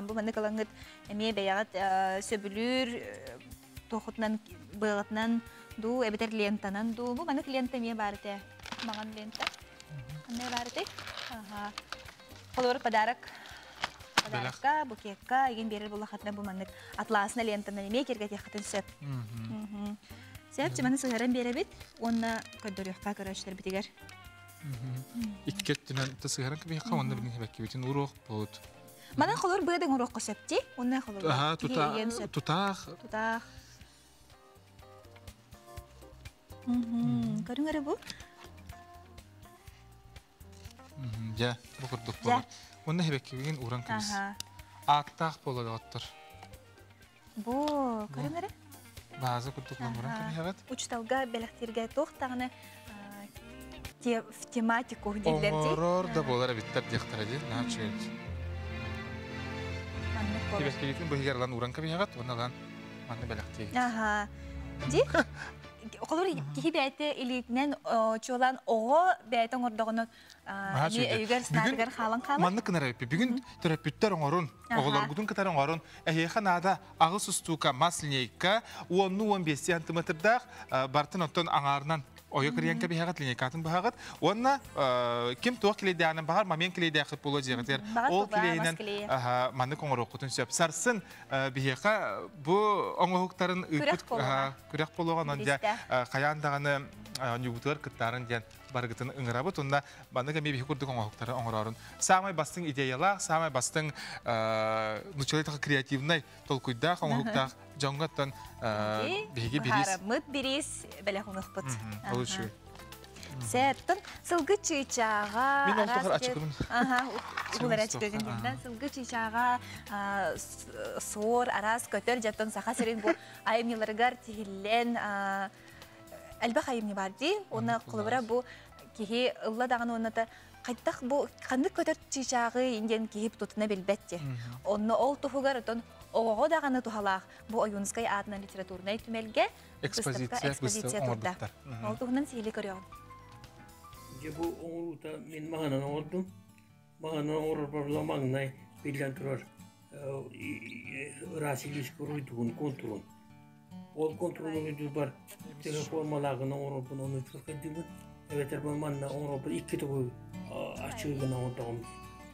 Bu manda kalangıt emiye beyagat söbülür tohutnan bıvıtnan du ebeter lentanan du bu manda lenta emiye barite. Magan lenta. Anne barite. Kolor padarak Подарка, букетка, еген берер була хатына бу маннык атласына лентаны неме кергә хатын сөп. Сөп җиманы сыгырын беребит, онна көдөрөккә көрәшләр битигәр. Иткеттен тысыгырын кебе кавында билген бәкке битен урок бут. Мана холор быдың урок көсөпти, онна холор. Тутах. Көрүңөр бу? Ja, bu kurduk bu. Onu hebekkigen uran kız. Attaq boladı attır. Bu, görünür. Bazı kurduklan uran kız hevet. Uçtalga belektirge toxtağını tematiku dillerdi. Horror da bolara bitter diqtaradı. Ne çeyt. Hebekkigen bu higerlan uran kız hevet, onu lan manı belektirge. Aha. Di Olur ki beyte ilitnen çoğulan oğu beyten ordağını üger sınavgar halan kalır. Manlı kınar epi. Bugün terapütler oğurun. Oğular gudun kıtar oğurun. Eheyha nada ağıl sustuka maslineyka 10-15 santimetrda bartın otun ağarından oya kırıyan kabi hagat lineykatın bu hagat. Ona kim tuğ kilidi anın bahar mamen kilidi akıp bulu diyecekler. Ol kiliyinen manlı koğur okutun söp. Sarsın biheyha bu oğukların kürek buluğun onca kayandağını nübutlar kıtların diyen bargıtını ıngırabı. Onda bana kemi bir kurduk oğukları oğurarın. Samay bastın ideyalar, samay bastın nüçalıйтағы kreativnay tolkuydaq oğukta jongattan bihege biris. Baharamıt biris bele hunukput. Olur şu. Сәттін сылғы чыйчаға... Мен ол тұғыр ачықымын. Улар ачықығын дегенде. Сылғы чыйчаға сор, арас, көтер жаттын сақа серен бұл айымнеларығар тегілен әлбі қайымне бар дей. Оны құлыбыра бұл кеге ұлла дағын оныда қайттақ бұл қанды көтер чыйчағы инген кегіп тұтына білбәтте. Оны ол тұхығар ұтын оғы дағаны тұхалақ бұл ойынызғай адына литературнай түмелге экспозиция тұрда. Ол тұхынан сейлі көріғын. Bu oğulda men mağanan oldum. Mağanan oğul barla mağnay bilden turar. Rasilis kuruyduğun kontrol. Ol kontrolü var. Teleformalağına oğul bunu onu çok ediyorum. Evet ben manna oğul bir iki tuğu açığına oldum.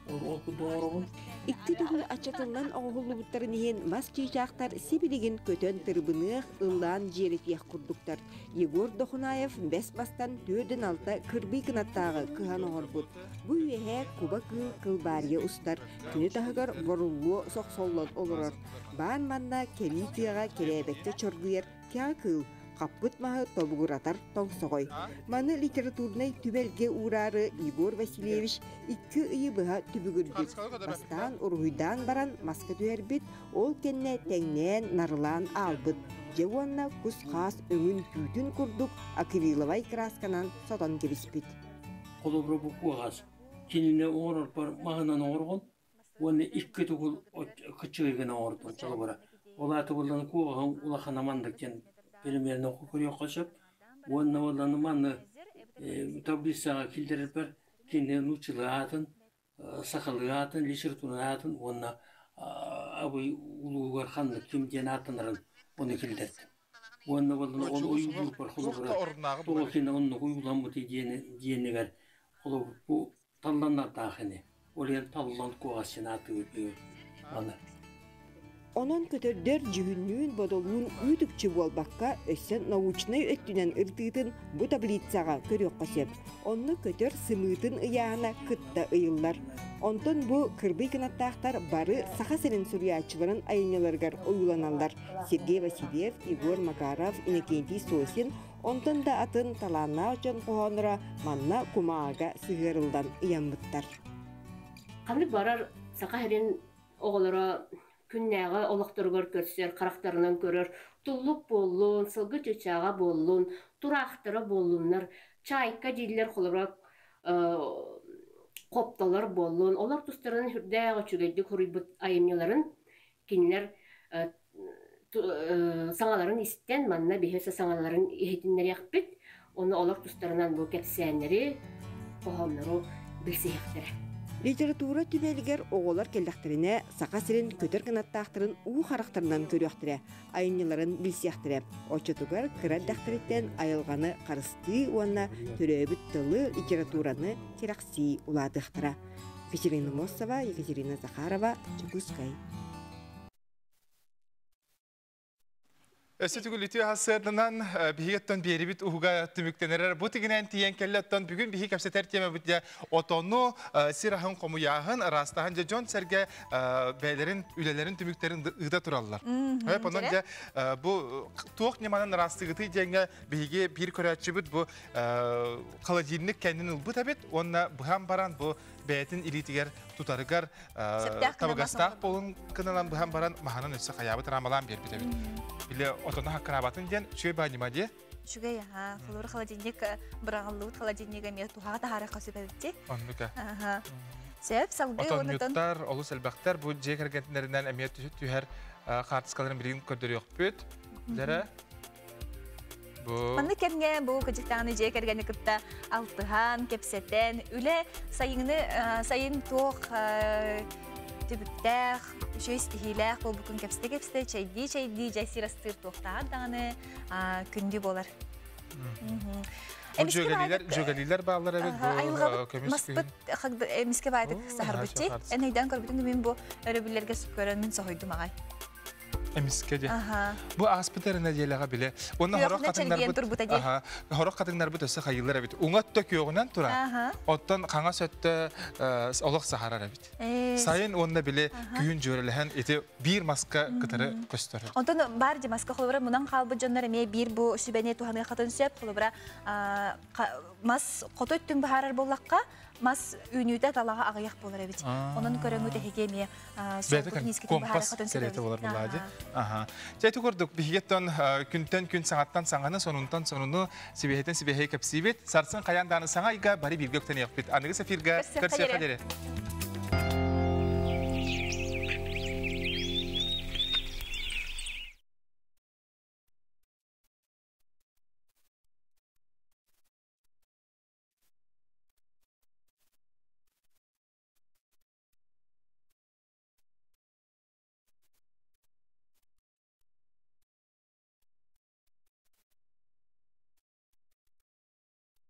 Ol doğru. İkti tuğul açatılan oğullu butların ihen mas çiçaktar sibiligin kötön tırбынық ыллан жеретiyek kurduktar. Yegor Dokunayev besbastan tödün alta kırbi kınattağı kıhan oğurbut. Bu üyehe kuba kılbariye ustar. Tünü tahıgar borullu soqsollan olurur. Bağın manna keli tıyağa kelebekte çorguyar kya kıl. Kapıt mahı tobugur atar toңsoğoy. Manı literaturnay tübelge uğrarı Igor Vasilyevich iki ıyı bıha tübügürdük. Bastan urhuydan baran maska tüerbit, ol kenne teŋneen narılan albıt. Jevonna kus khas öŋün tütün kurduk, akrilovay kraskanan soton gebispit. Kolobra bu kuğaz. Kinine oğrur par mağanan oğurgun. Onu iki tuğul kıçığına oğurdun çalabara. Ola tuğuldan kuğağın ulakanamandıkken Bölümlerine okuyor kaçıp, onunla manı tablisağa kildirip bir kendi nuçılığı atın, sakalığı atın, literatürünü atın, onunla abi uluğar kanlı kimden atınların onu kildirdi. Onunla onu uygulayıp var kulubura, doğukine onu uygulanmadı diyeni ver. Bu tallanlar dağını, oraya tallan kuğasını atıyor bana. Onun kötörдөр жүгүннүүн бодолуун үйтүкчү болбакка өссен научный өттүнен ыртыытын бу таблицага көрөк косеп. Онну көтөр сымыытын ыяана кытта ыйыллар. Онтон бу кырбый кынаттаактар бары саха сенин сурьячыларын айыняларгар оюланалар. Сергей Васильев, Игорь Макаров, Иннокентий Сосин, онтон да атын талаана очон кохонура манна кумаага сыгырылдан ыямбыттар. Камли барар саха херин оголора Күннәгә олықтыргыр көрсер, қарақтарынан көрер, тұллық болуын, сылғы чөчаға болуын, тұрақтыры болуынлар, чайка дейлер қолырақ қопталар болуын. Олар тұстарының хүрдәғі чүгейді көрейбіт айымнеларын, кенілер саңаларын істен, манна бейхесі саңаларын ехетінлер яқпет, оны олар тұстарынан бұл кәпсәнері, қоғамлары білсейектері. Литература түбелгер оғолар келдақтырыне сақа сирин көтер кынаттақтырын уу харақтарынан көріқтірі, айыныларын білсияқтыры. Очетугар кыраддақтырыттен айылғаны қарысты уанна түрөбіт тылы литератураны терақси уладықтыра. Катерина Мосова, Екатерина Захарова, Чекускай. Өсетігіл үті ғасырдынан бігеттен бері біт ұғыға түміктенерер. Бұ тігінен тиен келлеттен бүгін бігі кәпсетер теме бүтте отону сирахын қомуяғын растағын жон сәрге бәйлерін, үлелерін, түміктерін ұғда тұралылар. Онын жа бұл туық неманын растығыты денге бігі бір көрәтші бұд бұл қаладилінік кәндің ұлбыт әбет, онына бұған баран бұл бәйтін илитігер тұтарығар табығастақ болын кыналан бұған баран мағанын өсі қаябы трамалан бер біт әбет. Биле отона хаккана батын ден шөй банима де? Шөй яха, хулур холодильник бұрағылуыт холодильнигі ме туғаға тағары қасы бәдетте. Оннука. Сөп, салғы отон мюттар, олыс әлбәқтер, бұл жек әргентінерінен әмет түйер қартысқаларын бірігін көрдері оқ бөт. Дәрі? Манны кәрге бұл көжіктағаны жек әргені күтті алтыған, кепсеттен, үлі сайын тоқ түбіктәқ, шөй стихиләқ, бұл бүкін кәпсті, чайды, жайсыр астыр тоқтағын дағаны күнді болар. Жөгалилер бағалар әбет бұл көмес күйін? Міске байды сағар бүтте. Әнейден көрбітін мен бұл өрөбілерге сүп көрін мен соғойдым ағай. Эмиске де. Бу аспытеріне делеға біле. Оны хорок қатыңдар бұт өсі қайылыр әбет. Уңат төкеуғынан тұра. Оттан қаңа сөтті олық сахарар әбет. Сайын онына біле күйін жөреліген еті бір маска қытыры көстері. Онтан бар де маска қолыбыра мұнан қалбы жонлар әме бір бұл сүбәне туғанға қатын сөп қолыбыра мас қото өттін бахарар боллаққа, мас үйнүйді талаға ағаяқ болар әбет. Оның көріңі дәхегеме солбық нескетін бахарар қотын сәреті болар болады. Жәйті көрдік, бігеттен күнтен күн саңаттан саңаны, сонунтан сонуну сибехеттен сибехей кәпсибет, сарсын қаянданы саңа иға бари бірге өктен еқпет. Анығы сәфирға көрсе қадері.